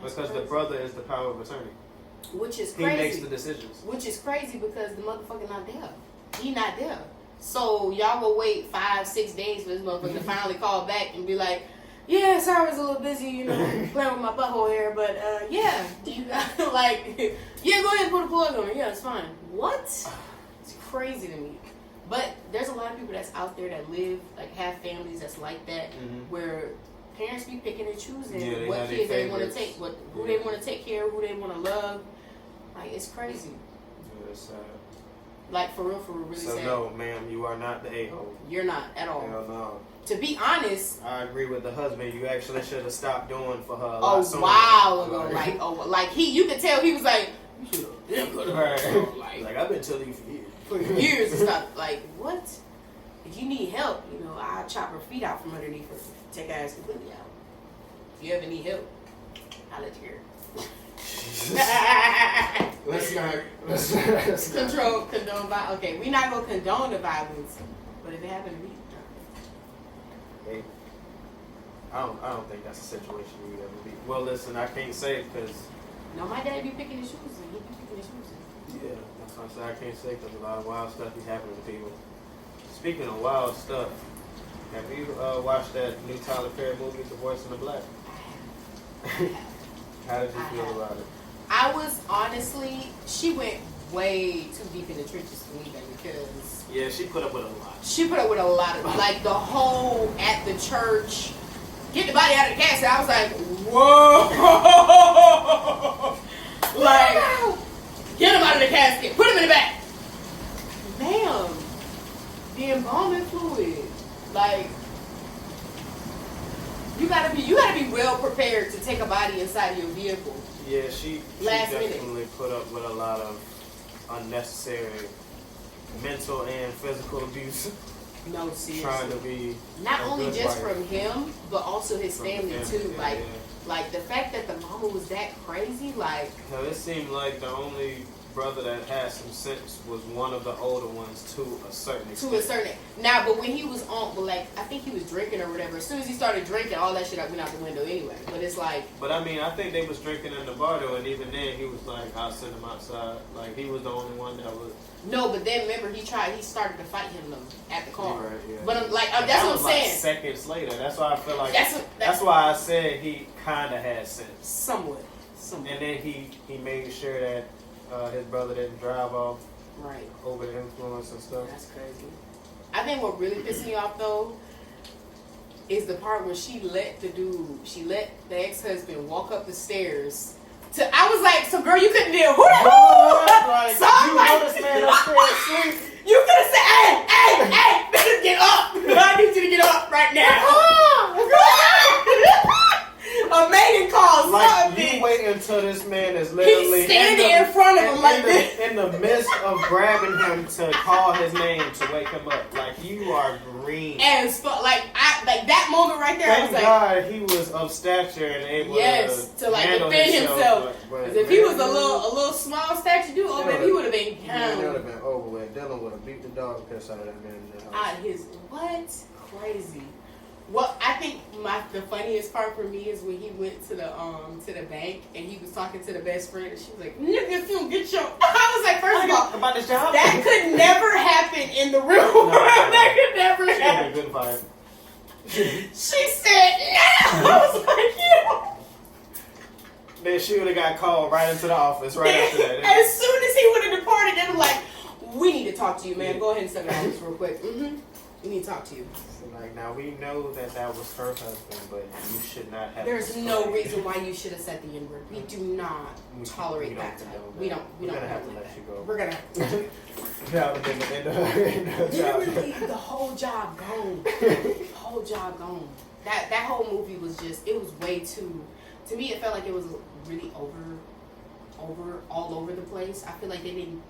because the brother is the power of attorney. Which is crazy. He makes the decisions. Which is crazy because the motherfucker not there. He not there. So y'all go wait 5-6 days for this motherfucker to finally call back and be like, yeah, sorry, I was a little busy, you know, playing with my butthole hair, but yeah, you got like, yeah, go ahead and put a plug on it. Yeah, it's fine. What? It's crazy to me. But there's a lot of people that's out there that live, like, have families that's like that, where parents be picking and choosing what kids they want to take, who they want to take care of, who they want to love. Like, it's crazy. Yeah, it's sad. Like, for real, really sad. So no, ma'am, you are not the a-hole. You're not at all. Hell no. To be honest, I agree with the husband. You actually should have stopped doing for her a lot sooner. While ago. Like you could tell he was like, you should have. Right. Like, I've been telling you for years. For years and stuff. Like, what? If you need help, you know, I'll chop her feet out from underneath her. Take her ass completely out. If you ever need help, I'll let you hear. Let's condone violence. Okay, we're not gonna condone the violence, but if it happened to me, hey, I don't think that's a situation you would ever be. Well, listen, I can't say because. No, my dad be picking his shoes and he be picking his shoes. Yeah, that's what I said. I can't say because a lot of wild stuff be happening to people. Speaking of wild stuff, have you watched that new Tyler Perry movie, The Voice of the Black? How did you feel about it? I was honestly, she went way too deep in the trenches for me then because... Yeah, she put up with a lot. She put up with a lot of, like, the whole at the church, get the body out of the casket. I was like, whoa! Like, get him out of the casket. Put him in the back. Ma'am, the embalming fluid. Like, you gotta be well prepared to take a body inside your vehicle. Yeah, she definitely put up with a lot of unnecessary mental and physical abuse. No, seriously. Trying to be not only just from him, but also his family too. Yeah, like the fact that the mama was that crazy. Like, now, it seemed like the only brother that had some sense was one of the older ones to a certain extent. Now, but when he was on, well, like, I think he was drinking or whatever. As soon as he started drinking, all that shit went out the window anyway. But it's like. But I mean, I think they was drinking in the bar though, and even then he was like, I'll send him outside. Like, he was the only one that was. No, but then remember he started to fight him though at the car. Right, yeah. But I'm like, that's what I'm saying. Like seconds later, that's why I feel like. That's why I said he kind of had sense. Somewhat. And then he made sure that his brother didn't drive off. Right. Over the influence and stuff. That's crazy. I think what really pissed me off though is the part where she let the ex-husband walk up the stairs. I was like, so girl, you couldn't deal. Who the hell? Like, you know this man upstairs asleep. You could have said, hey, better get up. I need you to get up right now. A maiden calls. Like, you wait until this man is literally he's standing in front of him like this. In in the midst of grabbing him to call his name to wake him up. Like, you are green. And like that moment right there, Thank I was like, God he was of stature and able to like handle defend himself. But Because if he was a little small statue dude, oh baby, he would have been that would have been over with. Dylan would have beat the dog piss out of that man in the house. What? Crazy. Well, I think the funniest part for me is when he went to the bank and he was talking to the best friend and she was like, "Nigga, if you don't get your," I was like, first of all, about this job, that could never happen in the room. That could never happen. Good vibe. She said, "No." I was like, "Yeah." Then she would have got called right into the office right after that. As soon as he would have departed, they were like, "We need to talk to you, man. Go ahead and step out of this real quick. We need to talk to you." Like, now we know that was her husband, but you should not have. There's no reason why you should have said the N-word. We do not tolerate that type. We don't. We're gonna have to let you go. We're gonna. Literally, the whole job gone. The whole job gone. That whole movie was just. It was way too. To me, it felt like it was really all over the place. I feel like they didn't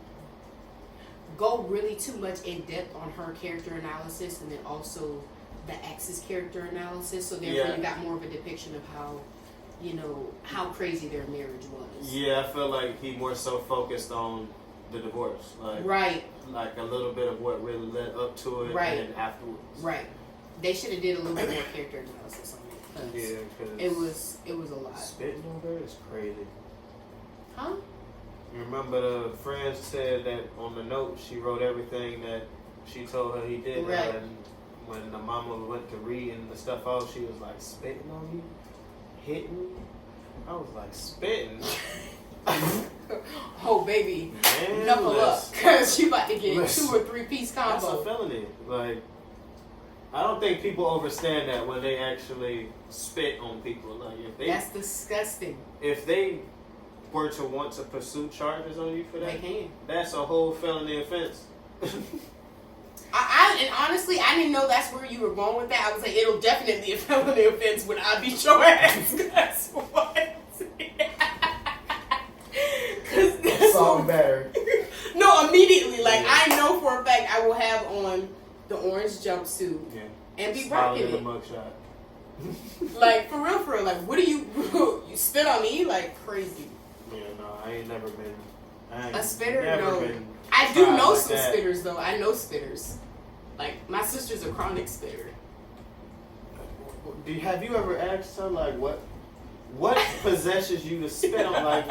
go really too much in depth on her character analysis, and then also the ex's character analysis. So therefore, you got more of a depiction of how crazy their marriage was. Yeah, I feel like he more so focused on the divorce, like like a little bit of what really led up to it, and then afterwards. Right. They should have did a little bit more character analysis on it. Yeah, because it was a lot. Spitting on her is crazy. Huh? Remember the friend said that on the note she wrote everything that she told her he did. Right. And when the mama went to reading the stuff out, she was like, "Spitting on me? Hitting me?" I was like, "Spitting?" Oh, baby. Man, knuckle up. Because she about to get 2 or 3 piece combo. That's a felony. Like, I don't think people understand that when they actually spit on people. Like, if they, that's disgusting. If they were to want to pursue charges on you for that, they can. That's a whole felony offense. And honestly, I didn't know that's where you were going with that. I was like, it'll definitely be a felony offense when I beat your ass. That's what. Salt battery. No, immediately. Like, I know for a fact I will have on the orange jumpsuit and be rocking it. Mugshot. Like, for real. Like, what do you spit on me? Like, crazy. Yeah, no, I ain't never been. A spitter? No. I do know some spitters, though. I know spitters. Like, my sister's a chronic spitter. Have you ever asked her, like, what possesses you to spit on? Like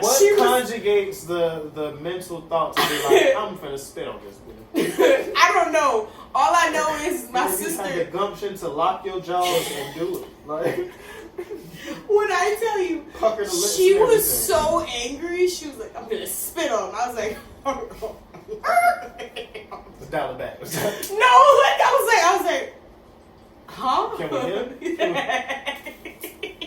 what conjugates the mental thought to be like, I'm finna spit on this bitch? I don't know. All I know is my sister had the gumption to lock your jaws and do it. Like, when I tell you, pucker the lips, she was so angry. She was like, "I'm gonna spit on him." I was like, let's dial it back. No, like I was like, huh? Can we hit him?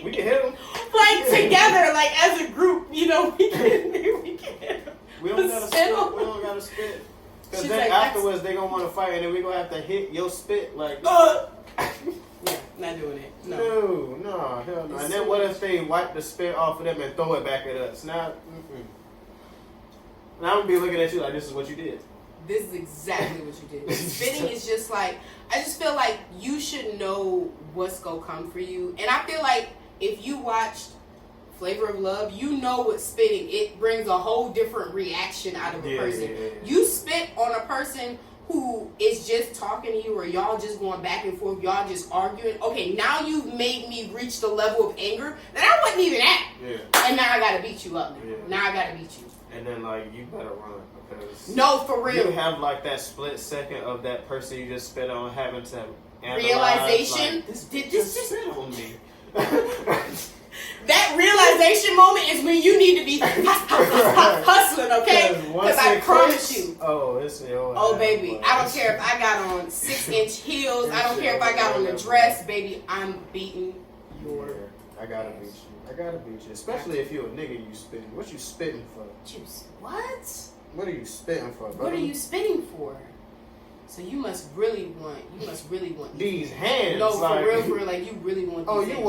We can hit him. Like together, like as a group, we can hit him. We don't gotta spit. We don't gotta spit. Because then like, afterwards they gonna want to fight, and then we gonna have to hit your spit like. Yeah, not doing it. No, hell no. And then what if they wipe the spit off of them and throw it back at us? Now, now I'm gonna be looking at you like this is what you did. This is exactly what you did. Spitting is just like, I just feel like you should know what's gonna come for you. And I feel like if you watched Flavor of Love, you know what spitting, it brings a whole different reaction out of a person. Yeah. You spit on a person who is just talking to you, or y'all just going back and forth, y'all just arguing. Okay, now you've made me reach the level of anger that I wasn't even at. Yeah. And now I gotta beat you up. Yeah. Now I gotta beat you. And then like you better run, because no, for real. You have like that split second of that person you just spit on having to analyze, realization. Like, this just spit on me. That realization moment is when you need to be hustling, okay? Because I promise you. Oh, it's your oh, baby. I don't care if I got on 6-inch heels. I don't care if I got on a dress. Baby, I'm beating your I gotta beat you. I gotta beat you. Especially if you're a nigga you spitting. What you spitting for? Juice. What? What are you spitting for, bro? What are you spitting for? So you must really want these hands. No, for real, like you really want these hands. You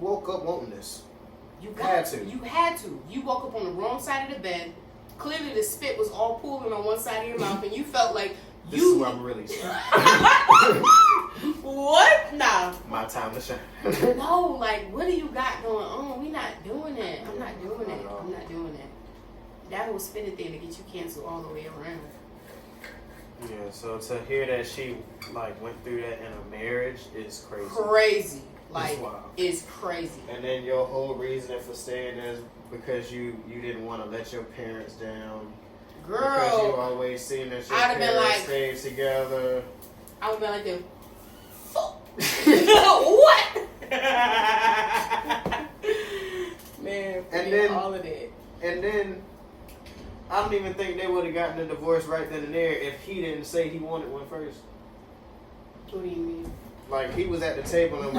woke up wanting this. You had to. You woke up on the wrong side of the bed. clearly the spit was all pooling on one side of your mouth, and you felt like this is where I'm really sorry. What? Nah. My time to shine. No, like, what do you got going on? We not doing that. I'm not doing that. I'm not doing that. That whole spitting thing to get you canceled all the way around. Yeah, so to hear that she like went through that in a marriage is crazy. Crazy. Like, wild. it's crazy. And then your whole reason for staying there is because you didn't want to let your parents down. Girl. Because you always seen that your parents stayed together. I would have been like, fuck. What? Man, and then all of that. And then I don't even think they would have gotten a divorce right then and there if he didn't say he wanted one first. What do you mean? Like, he was at the table and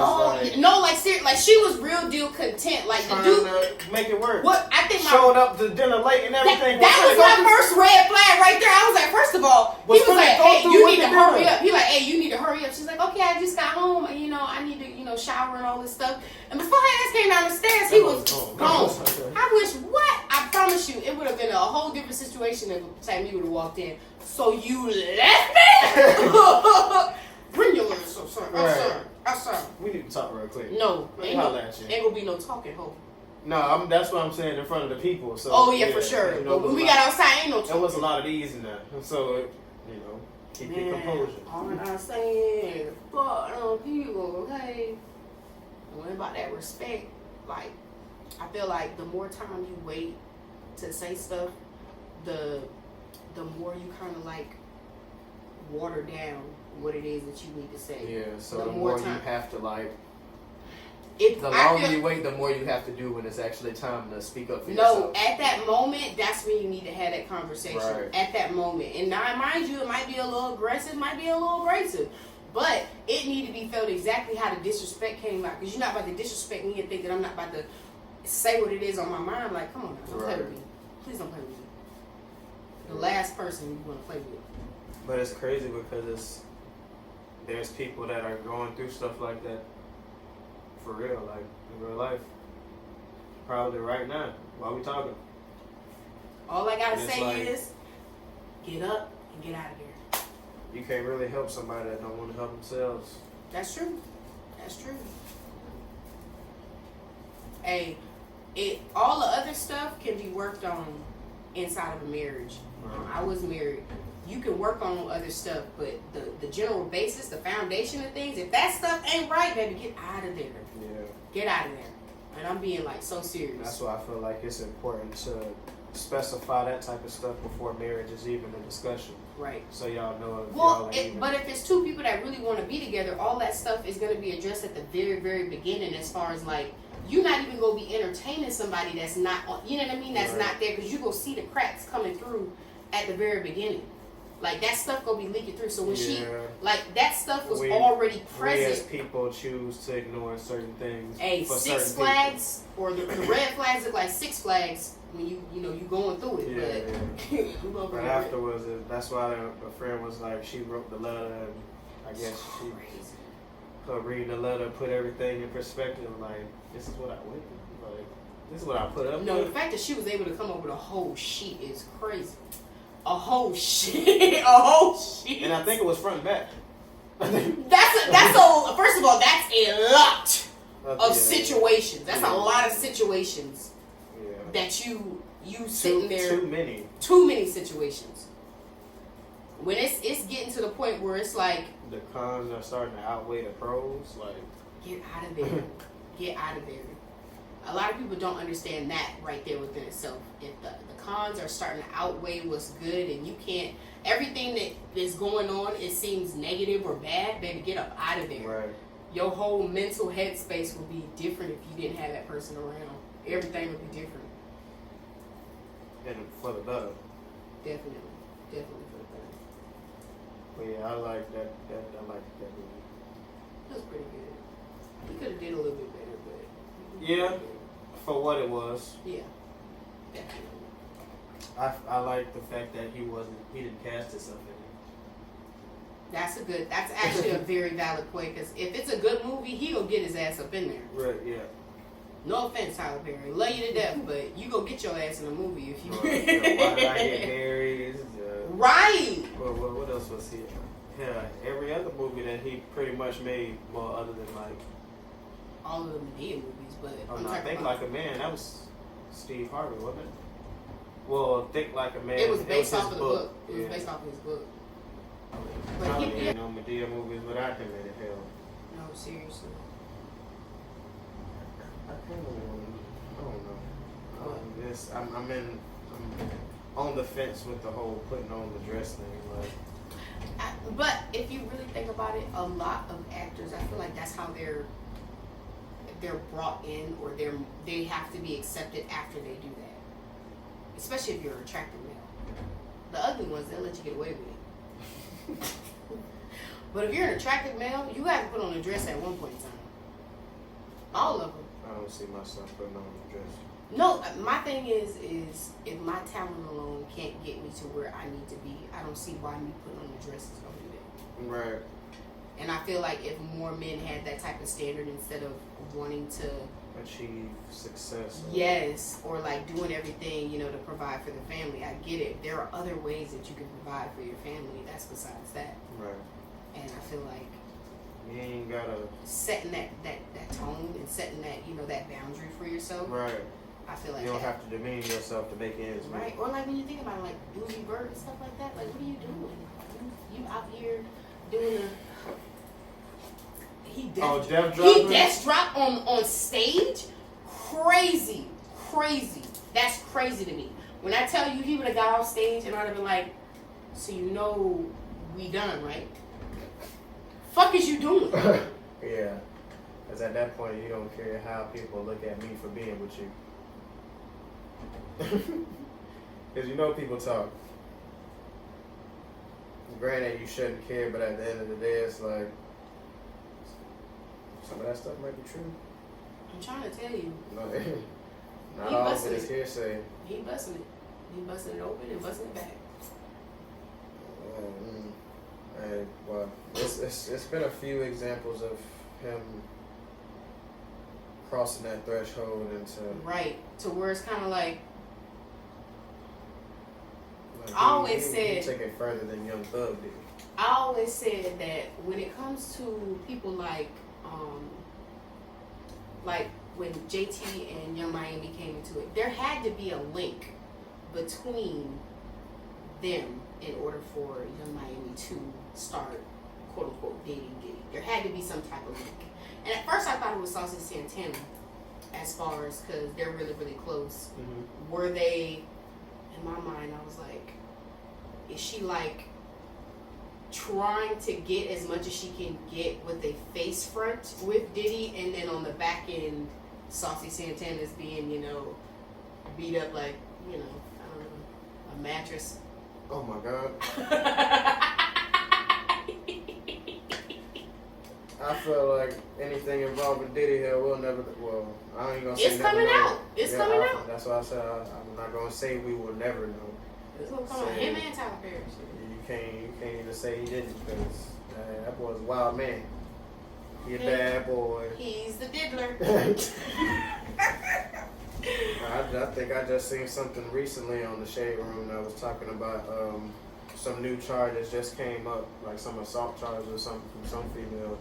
seriously, like she was real deal content. Like the dude to make it work. What I think showed up to dinner late and everything. That was my first red flag right there. I was like, first of all, he was like, hey, you need to hurry up. He like, hey, you need to hurry up. She's like, okay, I just got home and I need to, shower and all this stuff. And before her ass came down the stairs, he was gone. I wish I promise you, it would have been a whole different situation if the time you would have walked in. So you left me? Bring your letters, sir. Sir. We need to talk real quick. No, ain't gonna be no talking, ho. No, that's what I'm saying in front of the people. So oh yeah, for sure. But when we got outside, ain't no talking. There was a lot of these in there, so keep your composure. I'm not saying fuck people, okay? What about that respect? Like, I feel like the more time you wait to say stuff, the more you kind of like water down what it is that you need to say. Yeah, so the more you have to like. The longer you wait, the more you have to do when it's actually time to speak up for yourself. No, at that moment, that's when you need to have that conversation. Right. At that moment. And now, mind you, it might be a little aggressive, but it need to be felt exactly how the disrespect came out. Because you're not about to disrespect me and think that I'm not about to say what it is on my mind. Like, come on now, don't play with me. Please don't play with me. The last person you want to play with. But it's crazy because there's people that are going through stuff like that for real, like in real life. Probably right now while we talking. All I gotta say is get up and get out of here. You can't really help somebody that don't want to help themselves. That's true. Hey, all the other stuff can be worked on inside of a marriage. Right. I was married. You can work on other stuff, but the general basis, the foundation of things, if that stuff ain't right, baby, get out of there. Yeah. Get out of there. And I'm being like so serious. That's why I feel like it's important to specify that type of stuff before marriage is even a discussion. Right. So y'all know if y'all ain't even. But if it's two people that really want to be together, all that stuff is going to be addressed at the very, very beginning as far as like, you're not even going to be entertaining somebody that's not, you know what I mean, that's not there, because you're going to see the cracks coming through at the very beginning. Like, that stuff gonna be leaking through. So when that stuff was already present. We as people choose to ignore certain things. Hey, Six Flags, or the red flags look like Six Flags when you going through it. But afterwards, that's why a friend was like, she wrote the letter, and I guess her reading the letter put everything in perspective. Like, this is what I went through. Like, this is what I put up with. No, the fact that she was able to come up with a whole sheet is crazy. A whole shit. And I think it was front and back. First of all, that's a lot of situations. That's a lot of situations that you sitting there. Too many situations. When it's getting to the point where it's like the cons are starting to outweigh the pros, like get out of there. Get out of there. A lot of people don't understand that right there within itself. If the cons are starting to outweigh what's good, and you can't, everything that is going on, it seems negative or bad, baby, get up out of there. Right. Your whole mental headspace will be different if you didn't have that person around. Everything would be different. And for the better. Definitely for the better. But yeah, I like that movie. That was pretty good. He could have did a little bit better, but yeah, for what it was. Yeah, definitely. I like the fact that he didn't cast himself in it. That's actually a very valid point, because if it's a good movie, he'll get his ass up in there. Right, yeah. No offense, Tyler Perry. Love you to death, but you go get your ass in a movie if you. Why Did I Get Married? Right. What else was he? Yeah, every other movie that he pretty much made, well, other than like all of the Medea movies, but I Think Like a Man. That was Steve Harvey, wasn't it? Well, Think Like a Man. It was based off of the book. It was Yeah. based off of his book. But he ain't no Medea movies without him in it. Hell, No, seriously. I don't know. I'm on the fence with the whole putting on the dress thing. Like, but if you really think about it, a lot of actors, I feel like that's how they're brought in, or they have to be accepted after they do that. Especially if you're an attractive male. The ugly ones, they'll let you get away with it. But if you're an attractive male, you have to put on a dress at one point in time. All of them. I don't see myself putting on a dress. No, my thing is if my talent alone can't get me to where I need to be, I don't see why me putting on a dress is going to do that. Right. And I feel like if more men had that type of standard instead of wanting to achieve success. Yes, or like doing everything, to provide for the family. I get it. There are other ways that you can provide for your family. That's besides that. Right. And I feel like you ain't gotta setting that tone and setting that that boundary for yourself. Right. I feel like you don't have to demean yourself to make ends meet. Right. Or like when you think about it, like Boozy Bird and stuff like that. Like, what are you doing? You out here doing He death drop on stage? Crazy. That's crazy to me. When I tell you he would have got off stage and I'd have been like, so we done, right? Fuck is you doing? Yeah. Because at that point, you don't care how people look at me for being with you. Because people talk. Granted, you shouldn't care, but at the end of the day, it's like, some of that stuff might be true. I'm trying to tell you. No, not all of it is hearsay. He busting it. He busting it open and busting it back. Well, it's been a few examples of him crossing that threshold into right to where it's kind of like I always said he took it further than Young Thug did. I always said that when it comes to people like when JT and Young Miami came into it, there had to be a link between them in order for Young Miami to start quote unquote dating Diddy. There had to be some type of link. And at first I thought it was Saucy Santana, as far as because they're really, really close. Mm-hmm. Were they, in my mind, I was like, is she like trying to get as much as she can get with a face front with Diddy, and then on the back end, Saucy Santana's being, beat up like, I don't know, a mattress. Oh my God. I feel like anything involved with Diddy here will never. Well, I ain't gonna say. It's coming out. It's coming out. That's why I said I'm not gonna say we will never know. It's gonna come out. Him and Tyler Perry. You can't even say he didn't, because that boy's a wild man. He a bad boy. He's the diddler. I think I just seen something recently on the Shade Room that was talking about some new charges just came up, like some assault charges or something from some female.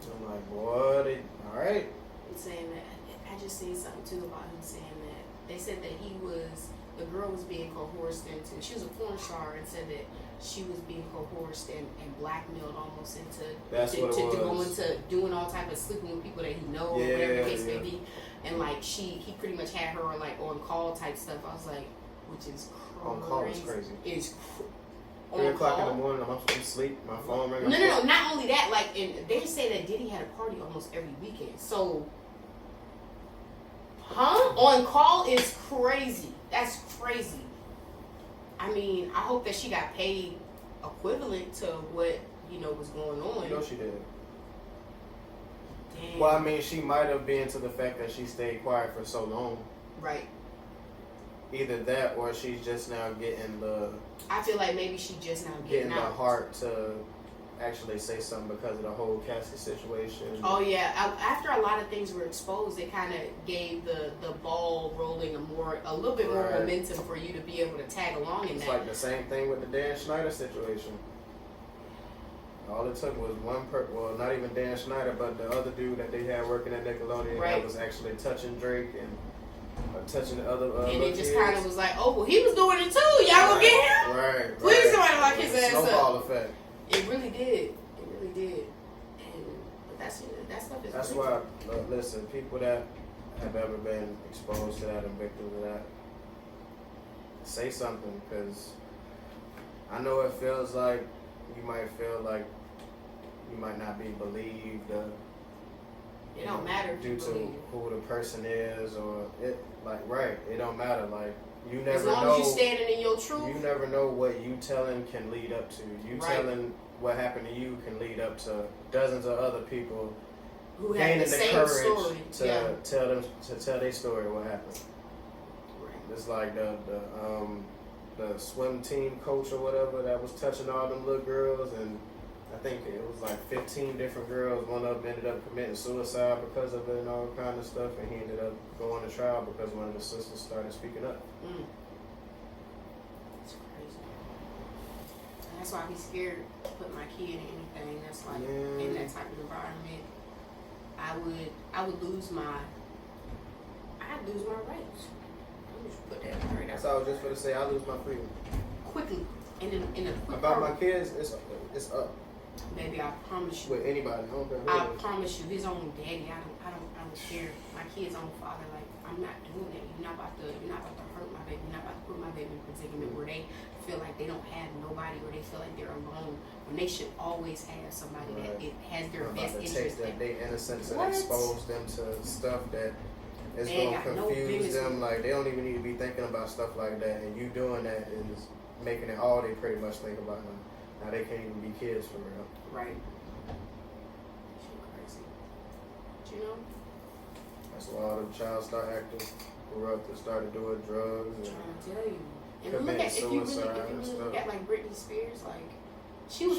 I'm like, boy, all right. I'm saying that I just seen something too about him saying that they said that the girl was being coerced into. She was a porn star and said that she was being coerced and blackmailed almost into go into doing all type of sleeping with people that he knows, or whatever the case may be. And like he pretty much had her like on call type stuff. I was like, which is crazy. On call is crazy. It's 3 o'clock in the morning, I'm asleep, my phone ring. No. Not only that, like, and they say that Diddy had a party almost every weekend. So, on call is crazy. That's crazy. I mean, I hope that she got paid equivalent to what was going on. She did. Damn. Well, I mean, she might have been to the fact that she stayed quiet for so long. Right. Either that, or she's just now getting the. I feel like maybe she just now getting the heart to actually say something because of the whole Cassie situation. Oh yeah, after a lot of things were exposed, it kind of gave the ball rolling a little bit more momentum for you to be able to tag along in it's that. Like the same thing with the Dan Schneider situation. All it took was well, not even Dan Schneider, but the other dude that they had working at Nickelodeon that was actually touching Drake and touching the other. And it just kind of was like, oh, well, he was doing it too. Y'all gonna get him? Right. Please somebody lock his ass up. Snowball effect. It really did. It really did. But that stuff is. That's crazy. why, listen, people that have ever been exposed to that and victims of that, say something, because I know it feels like you might feel like you might not be believed. It don't matter due to who the person is, or it it don't matter. Like you never as long know. As you standing in your truth. You never know what you telling can lead up to. You telling what happened to you can lead up to dozens of other people who have the same courage story to tell their story what happened. Right. It's like the swim team coach or whatever that was touching all them little girls, and I think it was like 15 different girls. One of them ended up committing suicide because of it and all kind of stuff, and he ended up going to trial because one of the sisters started speaking up. It's crazy. And that's why I be scared to put my kid in anything that's like in that type of environment. I would lose my rights. Let me just put that right out. So I was just going to say I lose my freedom quickly and in a quick about my kids. It's up. Baby, I promise you. With anybody, I promise you, his own daddy. I don't care. My kid's own father. Like, I'm not doing that. You're not about to hurt my baby. You're not about to put my baby in a predicament where they feel like they don't have nobody, or they feel like they're alone, when they should always have somebody that it has their best interest. Take their innocence and expose them to stuff that is gonna confuse them. Like they don't even need to be thinking about stuff like that, and you doing that is making it all they pretty much think about now. Now they can't even be kids for real. Right. Shit crazy. But you know? That's why all the child star actors grew up and started doing drugs. I'm trying to tell you. And look at if you really look at like Britney Spears, like she was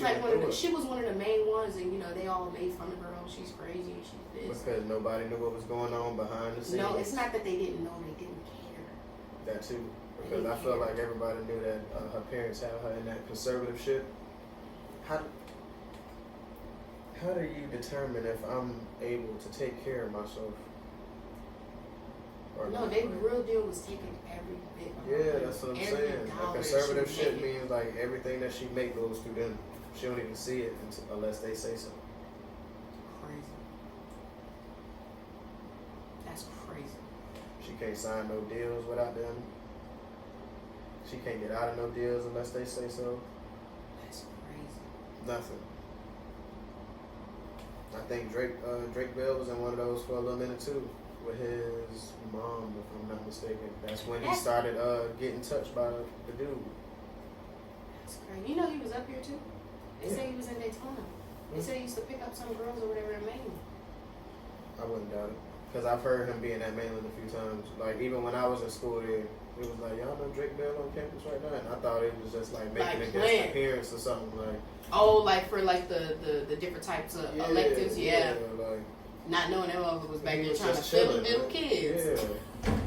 one of the main ones, and you know they all made fun of her. Oh, she's crazy. She's this. Because nobody knew what was going on behind the scenes. No, it's not that they didn't know; they didn't care. That too. Because I feel like everybody knew that her parents had her in that conservative shit. How do you determine if I'm able to take care of myself? Or no, not? they real deal was taking every bit of Yeah, that's what I'm saying. A conservative shit means like everything that she make goes through them. She don't even see it unless they say so. Crazy. That's crazy. She can't sign no deals without them. She can't get out of no deals unless they say so. That's crazy. Nothing. I think Drake Bell was in one of those for a little minute too, with his mom, if I'm not mistaken. That's when he started getting touched by the dude. That's crazy. You know he was up here too? They say he was in Daytona. They say he used to pick up some girls or whatever in Maine. I wouldn't doubt it. Because I've heard him being at Mainland a few times. Like, even when I was in school there, it was like, y'all know Drake Bell on campus right now? And I thought it was just like making a guest appearance or something. Like, oh, like for like the different types of electives, yeah. Like, not knowing that motherfucker was back there trying to fiddle little kids. Yeah.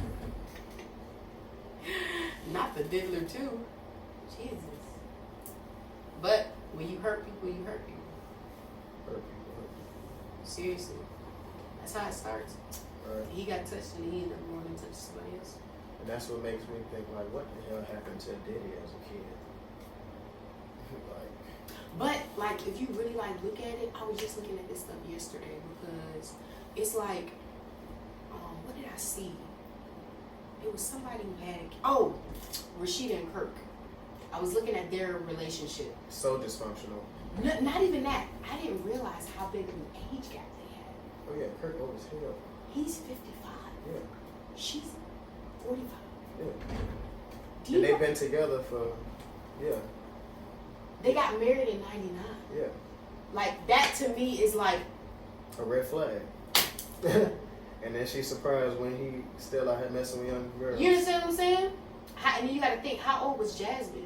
Not the diddler too. Jesus. But when you hurt people, you hurt people. Hurt people. Seriously. That's how it starts. Right. He got touched and he ended up going and touched somebody else. And that's what makes me think, like, what the hell happened to Diddy as a kid? But, like, if you really, like, look at it, I was just looking at this stuff yesterday because it's like, what did I see? It was somebody who had, Rashida and Kirk. I was looking at their relationship. So dysfunctional. Not even that. I didn't realize how big of an age gap they had. Oh, yeah, Kirk old as hell. He's 55. Yeah. She's 45. Yeah. And they've been together for, They got married in 99. Yeah. Like, that to me is like a red flag. And then she's surprised when he still out here messing with young girls. You understand what I'm saying? And you got to think, how old was Jazmyn?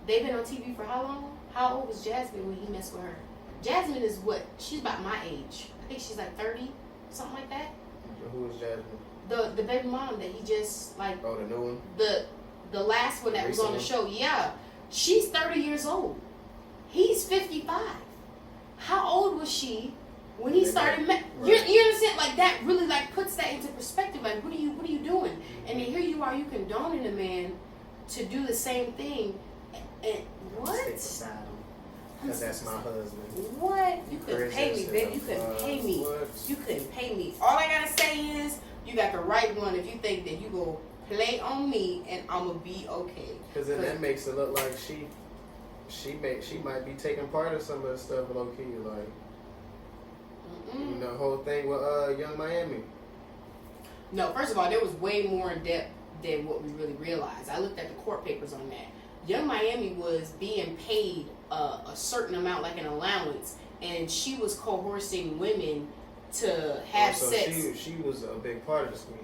They've been on TV for how long? How old was Jazmyn when he messed with her? Jazmyn is what? She's about my age. I think she's like 30, something like that. Who is Jazmyn? The baby mom that he just like. Oh, the new one. The last one that was on the show. Yeah, she's 30 years old. He's 55. How old was she when he started? Right. You understand? Like that really like puts that into perspective. Like what are you doing? And then here you are, you condoning a man to do the same thing. And what? Stick beside him. Because that's my husband. What? You couldn't pay me, baby. You couldn't pay me. What? You couldn't pay me. All I gotta say is you got the right one if you think that you go play on me and I'm gonna be okay. Because then that makes it look like she might be taking part of some of the stuff low key, like the whole thing with Young Miami. No, first of all, there was way more in depth than what we really realized. I looked at the court papers on that. Young Miami was being paid a certain amount, like an allowance, and she was coercing women to have sex. She was a big part of the scheme.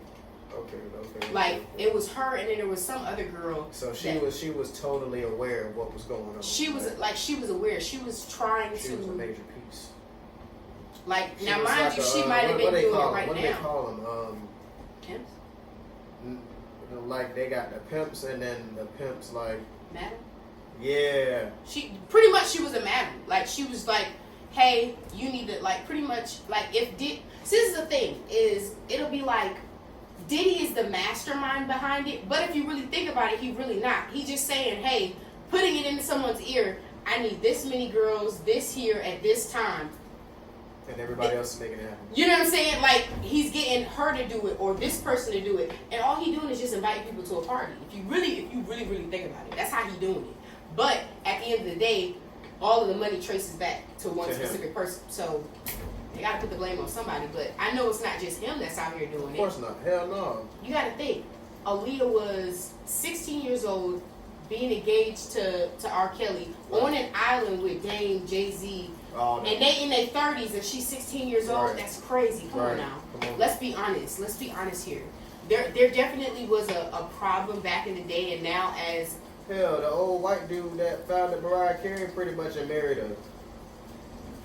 Okay. Like it was her, and then there was some other girl. So she was totally aware of what was going on. She was aware. She was trying to. She was a major piece. Like she now, mind you, she might have been doing it right now. What do they call them? Pimps. Like they got the pimps, and then the pimps like. Madam. Yeah. She pretty much she was a madam. Like she was like, hey, you need to like pretty much like if Diddy. See, this is the thing is it'll be like Diddy is the mastermind behind it, but if you really think about it, he really not. He's just saying, hey, putting it into someone's ear. I need this many girls, this here at this time. And everybody else is making it happen. You know what I'm saying? Like he's getting her to do it or this person to do it, and all he doing is just inviting people to a party. If you really think about it, that's how he doing it. But at the end of the day, all of the money traces back to one specific person. So they gotta put the blame on somebody. But I know it's not just him that's out here doing it. Of course not. Hell no. You gotta think. Aaliyah was 16 years old, being engaged to R. Kelly on an island with Dame, Jay-Z. And they in their 30s and she's 16 years old. Right. That's crazy. Come on now. Let's be honest. Let's be honest here. There definitely was a problem back in the day, and now as hell, the old white dude that founded Mariah Carey pretty much and married her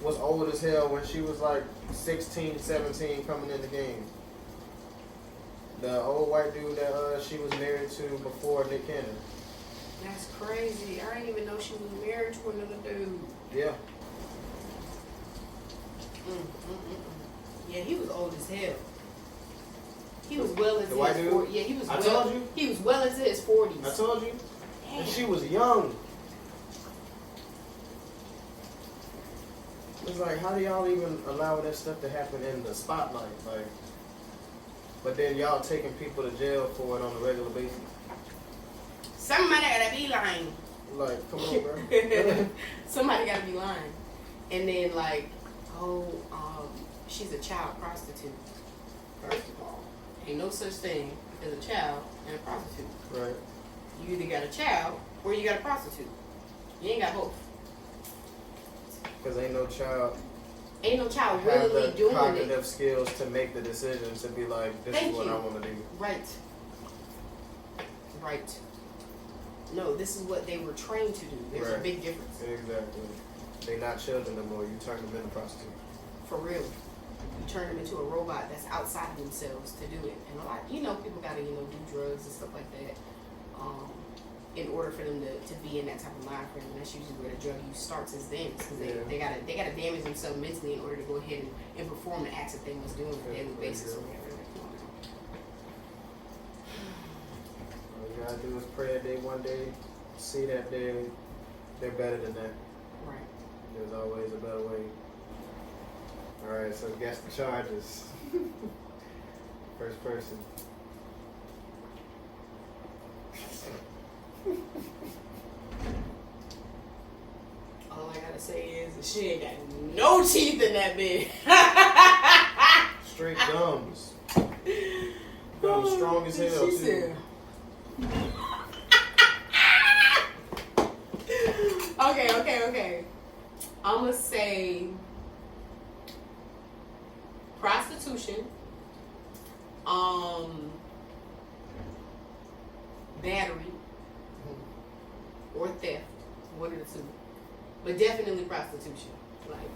was old as hell when she was like 16, 17 coming in the game. The old white dude that she was married to before Nick Cannon. That's crazy. I didn't even know she was married to another dude. Yeah. Yeah, he was old as hell. He was well into his 40s. Yeah, he was. I told you. He was well into his 40s. I told you. Damn. And she was young. It's like, how do y'all even allow that stuff to happen in the spotlight? Like, but then y'all taking people to jail for it on a regular basis. Somebody gotta be lying. Like, come on, bro. Somebody gotta be lying. And then like, she's a child prostitute. First of all, ain't no such thing as a child and a prostitute. Right. You either got a child or you got a prostitute. You ain't got both. Because ain't no child really doing it. Cognitive skills to make the decision to be like, this is what I want to do. Right. No, this is what they were trained to do. There's a big difference. Exactly. They're not children no more. You turn them into prostitutes. For real. You turn them into a robot that's outside themselves to do it. And a lot, people gotta, do drugs and stuff like that. In order for them to be in that type of mind frame. And that's usually where the drug use starts is them. Because they gotta damage themselves mentally in order to go ahead and perform the acts that they must do on a daily basis or whatever. All you gotta do is pray that they one day see that they're better than that. Right. There's always a better way. Alright, so guess the charges. First person. All I gotta say is she ain't got no teeth in that bed. Straight gums. Gums strong as hell, she too. Okay. I'ma say prostitution, battery, or theft, One of the two. But definitely prostitution. Like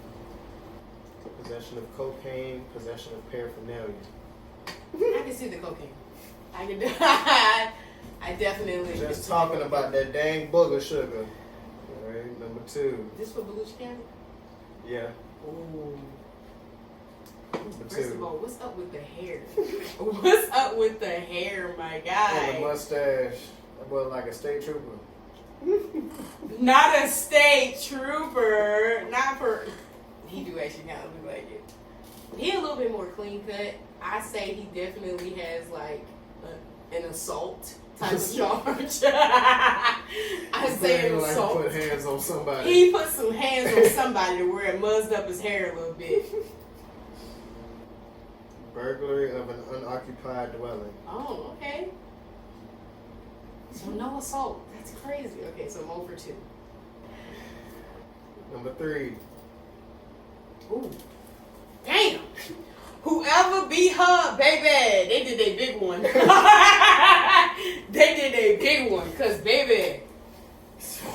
Possession of cocaine, possession of paraphernalia. I can see the cocaine. I can do I definitely Just talking about that dang booger sugar. Alright, number 2. This for Belushi County? Yeah. Ooh. Number First 2. of all, what's up with the hair? What's up with the hair, my guy? And the mustache. That boy like a state trooper. Not a state trooper. Not for. He do actually kind of look like it. He a little bit more clean cut. I say he definitely has like an assault type of charge. I say an assault. Like put hands on somebody. He put some hands on somebody to where it muzzed up his hair a little bit. Burglary of an unoccupied dwelling. Oh, okay. So no assault. That's crazy. Okay, so I'm 0 for 2. Number 3. Ooh. Damn. Whoever beat her, baby, they did a big one. They did a big one. Because, baby,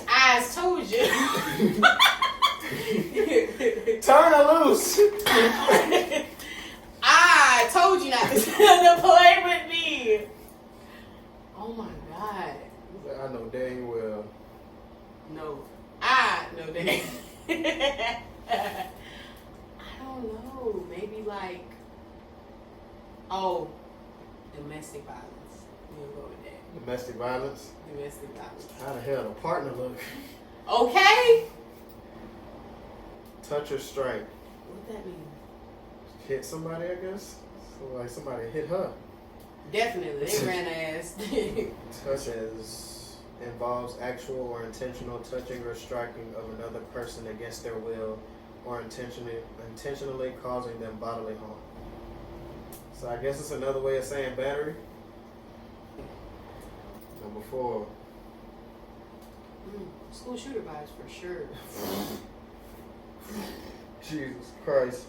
I told you. Turn her loose. I told you not to play with me. Oh, my God. I know dang well. No. I know dang. I don't know. Maybe like, domestic violence. We'll go with that. Domestic violence? Domestic violence. How the hell the partner look? Okay. Touch or strike? What that mean? Hit somebody, I guess? So like somebody hit her. Definitely. They ran her ass. Touch involves actual or intentional touching or striking of another person against their will or intentionally causing them bodily harm. So I guess it's another way of saying battery. Number 4. School shooter vibes for sure. Jesus Christ.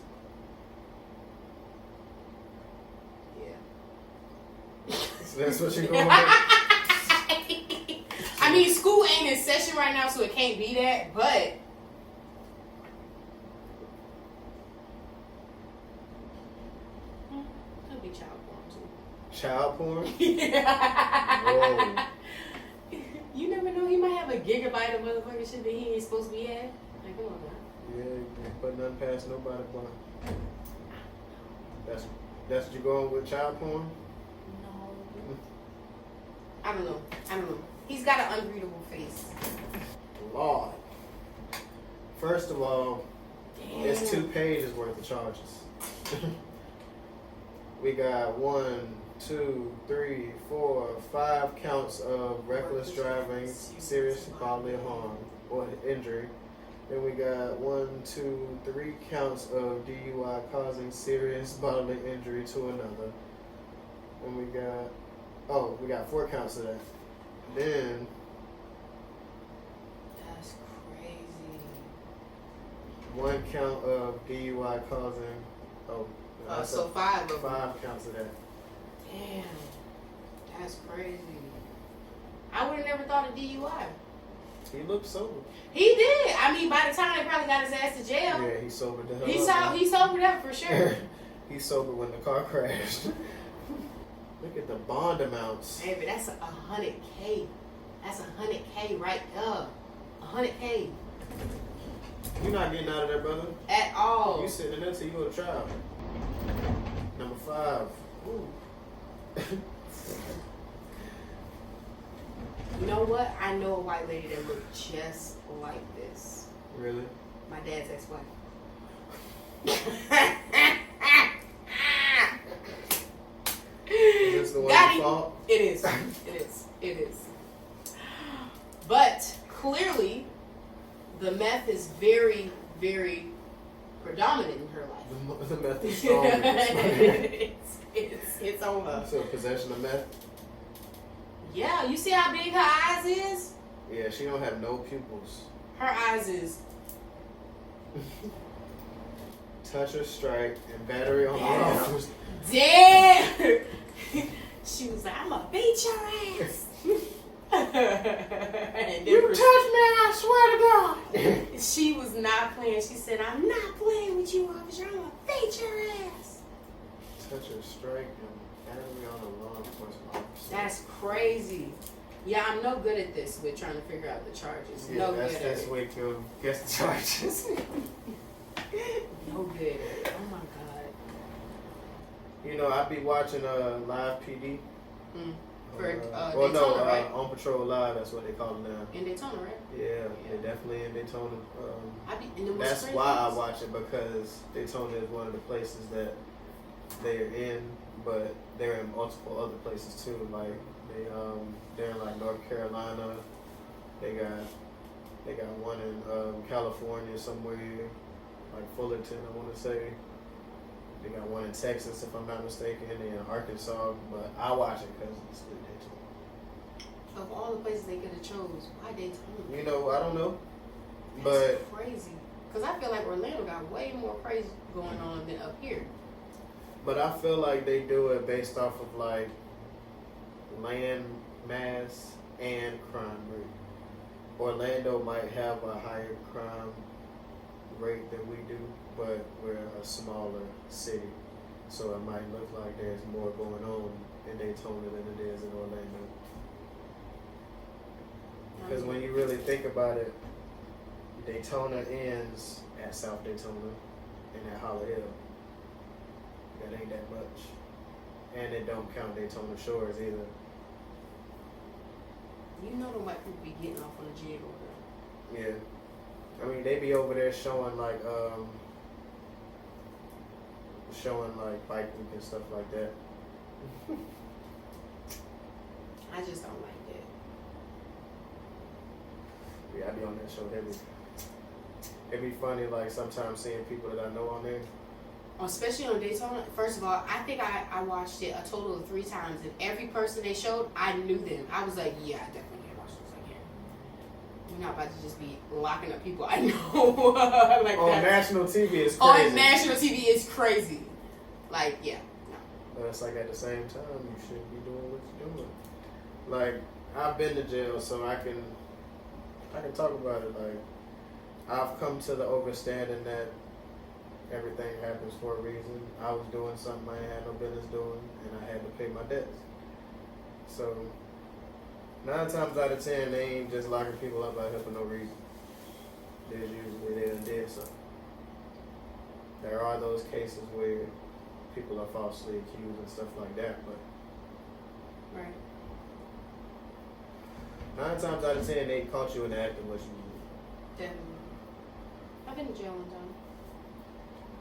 Yeah. So that's what you're going with? I mean, school ain't in session right now, so it can't be that, but could be child porn too. Child porn? Yeah. Whoa. You never know, he might have a gigabyte of motherfucking shit that he ain't supposed to be at. Like, come on now. Yeah, you can't put nothing past nobody, boy. That's what you're going with, child porn? No. I don't know. He's got an unreadable face. Lord. First of all, Damn. it's 2 pages worth of charges. We got 1, 2, 3, 4, 5 counts of reckless driving, serious bodily harm or injury. Then we got 1, 2, 3 counts of DUI causing serious bodily injury to another. And we got 4 counts of that. Then That's crazy. 1 count of DUI causing. So 5 of them. 5 counts of that. Damn. That's crazy. I would have never thought of DUI. He looked sober. He did. I mean, by the time they probably got his ass to jail, Yeah, he sobered the hell he up. sobered up for sure. He sobered when the car crashed. Look at the bond amounts. Baby, that's $100K. That's $100K right there. $100K. You're not getting out of there, brother. At all. You sitting in there till you go to trial. Number 5. Ooh. You know what? I know a white lady that looked just like this. Really? My dad's ex-wife. Is this the one you fought? It is. It is. But clearly, the meth is very, very predominant in her life. The meth is strong. It's on her. So possession of meth? Yeah, you see how big her eyes is? Yeah, she don't have no pupils. Her eyes is. Touch or strike and battery on the Damn! She was like, I'm gonna beat your ass. And You touch me, I swear to said, I'm not playing with you, officer. I'm gonna beat your ass. Such a strike and battery on a law enforcement officer. That's crazy. Yeah, I'm no good at this with trying to figure out the charges. Yeah, no that's good that's at it. way to guess the charges. No good at it. Oh my god. You know, I be watching Live PD. For well, Daytona, no, right? On Patrol Live. That's what they call it now. In Daytona, right? Yeah, they're definitely in Daytona. That's why I watch it, because Daytona is one of the places that they're in, but they're in multiple other places too. Like they're in like North Carolina. They got one in California somewhere, like Fullerton, I want to say. They got one in Texas, if I'm not mistaken, and in Arkansas. But I watch it because it's in Daytona. Of all the places they could have chose, why Daytona? You know, I don't know, That's but crazy. Because I feel like Orlando got way more crazy going on than up here. But I feel like they do it based off of like land mass and crime rate. Orlando might have a higher crime rate than we do, but we're a smaller city, so it might look like there's more going on in Daytona than it is in Orlando. Because when you really think about it, Daytona ends at South Daytona and at Hollow Hill. That ain't that much. And it don't count Daytona Shores either. You know the white people be getting off on a jig over there. Yeah. I mean, they be over there showing like bike week and stuff like that. I just don't like that. Yeah, I be on that show heavy. It be funny, like sometimes seeing people that I know on there. Especially on Daytona. First of all, I think I watched it a total of 3 times, and every person they showed, I knew them. I was like, yeah, I definitely can't watch this again. We're not about to just be locking up people I know. Like on that. national TV, it's crazy. On national TV, it's crazy. Like, yeah, no. But it's like at the same time, you shouldn't be doing what you're doing. Like, I've been to jail, so I can talk about it. Like, I've come to the understanding that everything happens for a reason. I was doing something I had no business doing, and I had to pay my debts. So 9 times out of 10, they ain't just locking people up out here for no reason. There's usually they done did something. There are those cases where people are falsely accused and stuff like that, but Right. 9 times out of 10, they caught you in the act of what you did. Definitely. I've been to jail one time.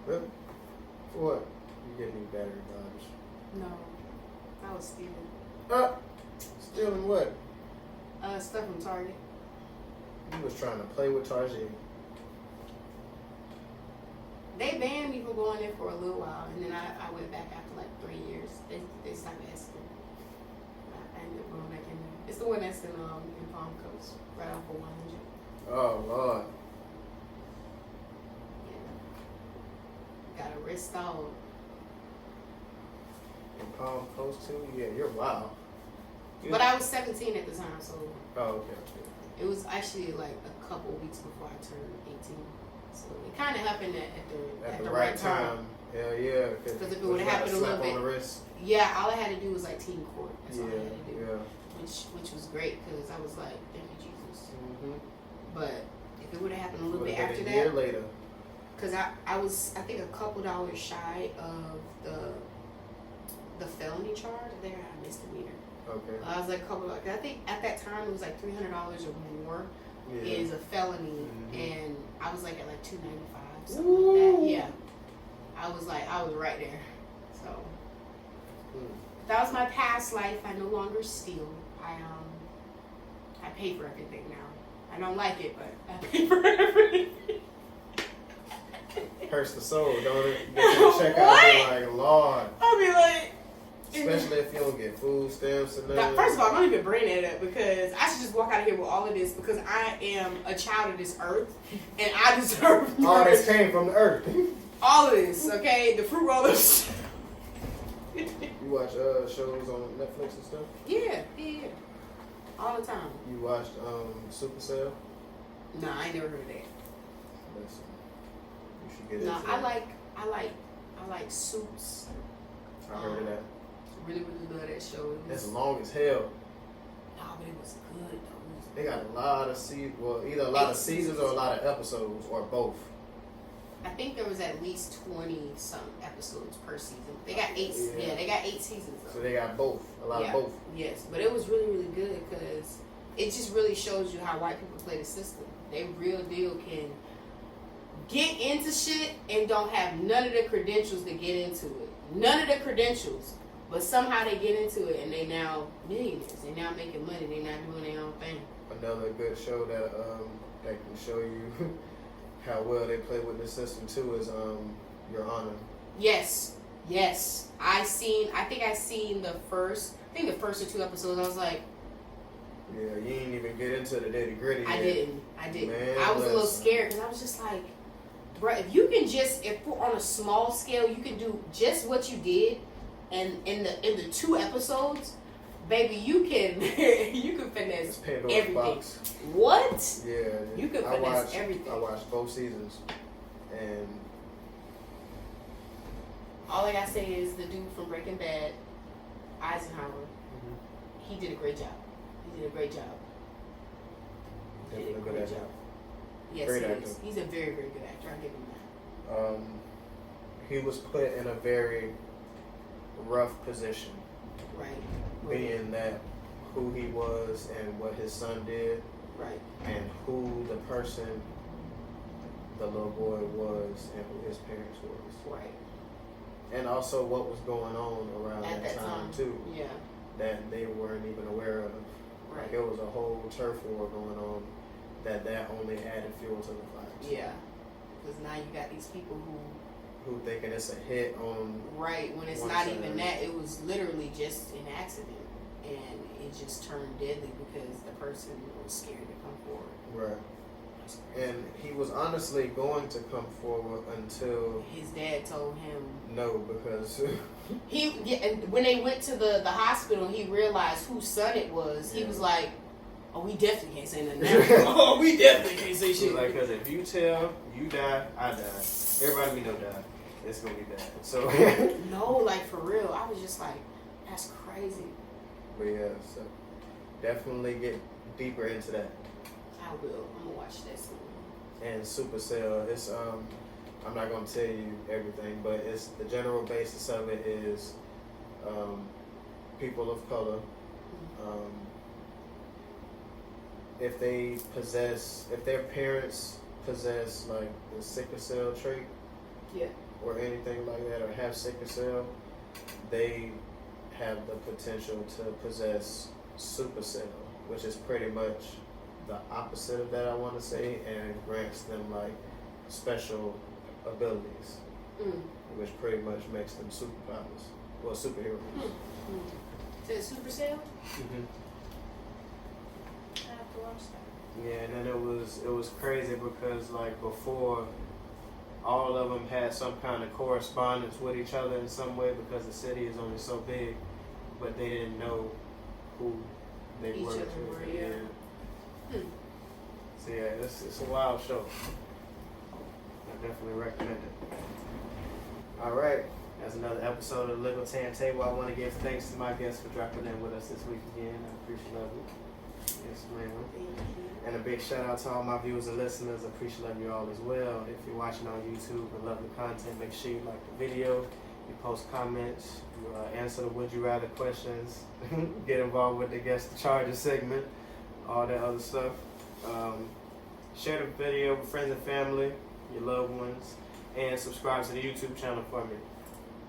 Really? For what? You get me battery dodge. No. I was stealing. Stealing what? Stuff from Target. You was trying to play with Target. They banned me from going there for a little while, and then I went back after like 3 years. They stopped asking. I ended up going back in there. It's the one that's in Palm Coast, right off of 100. Oh, Lord. Yeah. Got a wrist stalled. In Palm Coast, too? Yeah, you're wild. But I was 17 at the time, so Oh, okay. it was actually like a couple weeks before I turned 18. So it kind of happened at the right time. Hell yeah. Because if it would have happened a little bit, on the wrist. yeah, all I had to do was like teen court. That's all I Yeah, had to do. yeah. Which was great because I was like, thank you, Jesus. Mm-hmm. But if it would have happened a little bit after a year that, later. because I was, I think, a couple dollars shy of the felony charge. There, I misdemeanor. Okay. I was like a couple. I think at that time it was like $300 or more Yeah. is a felony, Mm-hmm. and I was like at like $295, something Ooh. like that. Yeah, I was right there. So that was my past life. I no longer steal. I pay for everything now. I don't like it, but I pay for everything. Hurts the soul, don't it? You get to check out and be like, Lord. I'll be like, Especially if you don't get food stamps and nothing. first of all, don't even bring that up because I should just walk out of here with all of this because I am a child of this earth and I deserve all this came from the earth. all of this, okay? The fruit rollers. You watch shows on Netflix and stuff? Yeah. All the time. You watched Supercell? Nah, I ain't never heard of that. Listen. You should get No, into I that. like Suits. I heard of that. Really, really love that show. It's long as hell. No, but it was good though. They got a lot of either a lot of seasons or a lot of episodes or both. I think there was at least 20-some episodes per season. They got 8. Yeah, they got 8 seasons. Though. So they got both. A lot of both. Yes, but it was really, really good because it just really shows you how white people play the system. They real deal can get into shit and don't have none of the credentials to get into it. None of the credentials. But somehow they get into it and they now millionaires. They now making money. They not doing their own thing. Another good show that can show you how well they play with the system too is Your Honor. Yes. I think I seen the first or 2 episodes. I was like, yeah, you didn't even get into the nitty gritty. I didn't. Man, I was a little scared because I was just like, bro, if you can just, if on a small scale, you can do just what you did, and in the 2 episodes, baby, you can finesse everything. Box. What? Yeah, you can finesse everything. I watched both seasons, and all I gotta say is the dude from Breaking Bad, Eisenhower, he did a great job. Definitely a good actor. Yes, great he actor. is. He's a very, very good actor. I'll give him that. He was put in a very rough position, Right. being that who he was and what his son did, Right. and who the person, the little boy was, and who his parents was. Right. And also what was going on around At that time too, Yeah. that they weren't even aware of. Right. Like, it was a whole turf war going on that only added fuel to the fire. Yeah. Because now you got these people who thinking it's a hit on right when it's one not side. even that. It was literally just an accident, and it just turned deadly because the person was scared to come forward. Right. And he was honestly going to come forward until his dad told him no, because and when they went to the hospital and he realized whose son it was, he was like, oh, we definitely can't say nothing now. Oh, we definitely can't say shit. Like, because if you tell, you die, I die. Everybody we know die. It's going to be bad. So no, like, for real. I was just like, that's crazy. But yeah, so definitely get deeper into that. I will. I'm going to watch that soon. And Supercell, it's I'm not gonna tell you everything, but it's the general basis of it is people of color. If their parents possess like the sickle cell trait, or anything like that, or have sickle cell, they have the potential to possess supercell, which is pretty much the opposite of that, I want to say, and grants them like special abilities, which pretty much makes them superpowers, well, superheroes. Is it Supercell? Mm-hmm. I have to watch that. Yeah, and then it was crazy because like before, all of them had some kind of correspondence with each other in some way because the city is only so big, but they didn't know who they Each were. other were, yeah. So yeah, it's a wild show. I definitely recommend it. All right, that's another episode of the Likkle Table. I want to give thanks to my guests for dropping in with us this week again. I appreciate it. Yes, ma'am. And a big shout out to all my viewers and listeners. I appreciate you all as well. If you're watching on YouTube and love the content, make sure you like the video, you post comments, you answer the Would You Rather questions, get involved with the Guess the Charges segment, all that other stuff. Share the video with friends and family, your loved ones, and subscribe to the YouTube channel for me.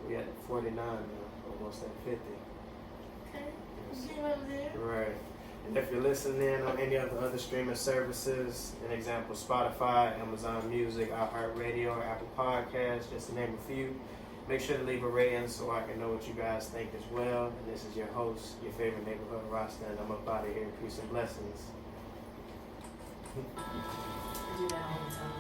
We at 49 now, almost at 50. Okay. Yes. Right. And if you're listening on any of the other streaming services, an example, Spotify, Amazon Music, iHeartRadio, or Apple Podcasts, just to name a few, make sure to leave a rating so I can know what you guys think as well. And this is your host, your favorite neighborhood roster, and I'm up out of here. Peace and blessings. I do that all the time.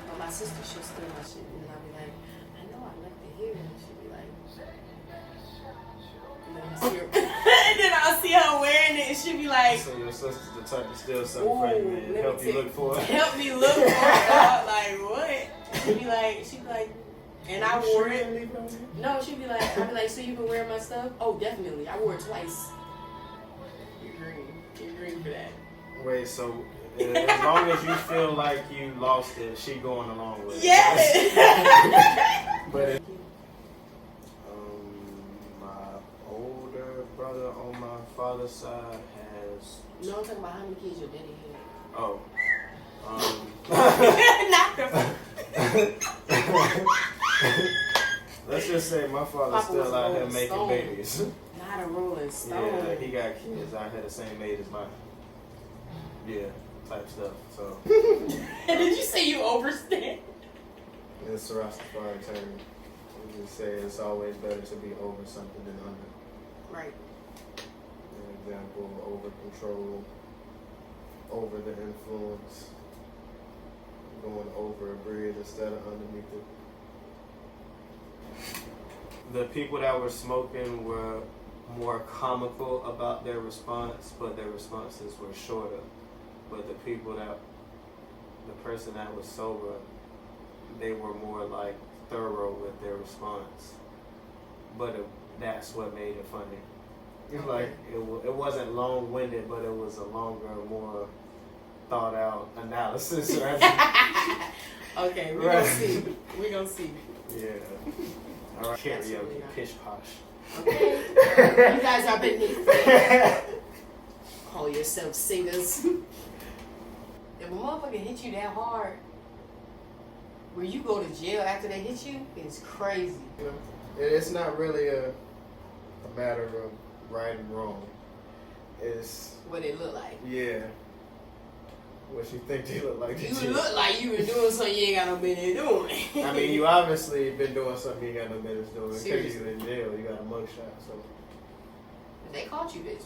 Well, my sister, she'll steal my shit, and I'll be like, I know I left it here, and she'll be like, and then I'll see her, and then I'll see see her wearing it, and she be like, so your sister's the type to steal something from you and help you look for it. Help me look for it, dog. Like, what? She be like, and I wore it. No, she'd be like, I'd be like, so you been wearing my stuff? Oh, definitely. I wore it twice. You're green for that. Wait, so as long as you feel like you lost it, she going along with it. Yes. But my older brother on my father's side has. No, I'm talking about how many kids your daddy had. Oh. Not the. Let's just say my father's Papa still out here Rolling making Stone. babies. Not a Rolling Stone. Yeah, he got kids out here the same age as mine. Yeah, type stuff. So. Did you say you overstand? It's a Rastafari term. We just say it's always better to be over something than under. Right. An example, over control, over the influence, going over a bridge instead of underneath it. The people that were smoking were more comical about their response, but their responses were shorter. But the person that was sober, they were more like thorough with their response. But that's what made it funny. Okay. Like it wasn't long-winded, but it was a longer, more thought-out analysis. Right? Okay, we're gonna see. We're gonna see. Yeah. All right. Karaoke, pish posh. Okay. You guys are beneath me. Call yourself singers. If a motherfucker hit you that hard, where you go to jail after they hit you, it's crazy. You know, it's not really a matter of right and wrong. It's What it look like. yeah. What you think they look like? You look like you been doing something you ain't got no business doing. I mean, you obviously been doing something you ain't got no business doing. Because Seriously. you in jail, you got a mugshot. So They caught you, bitch.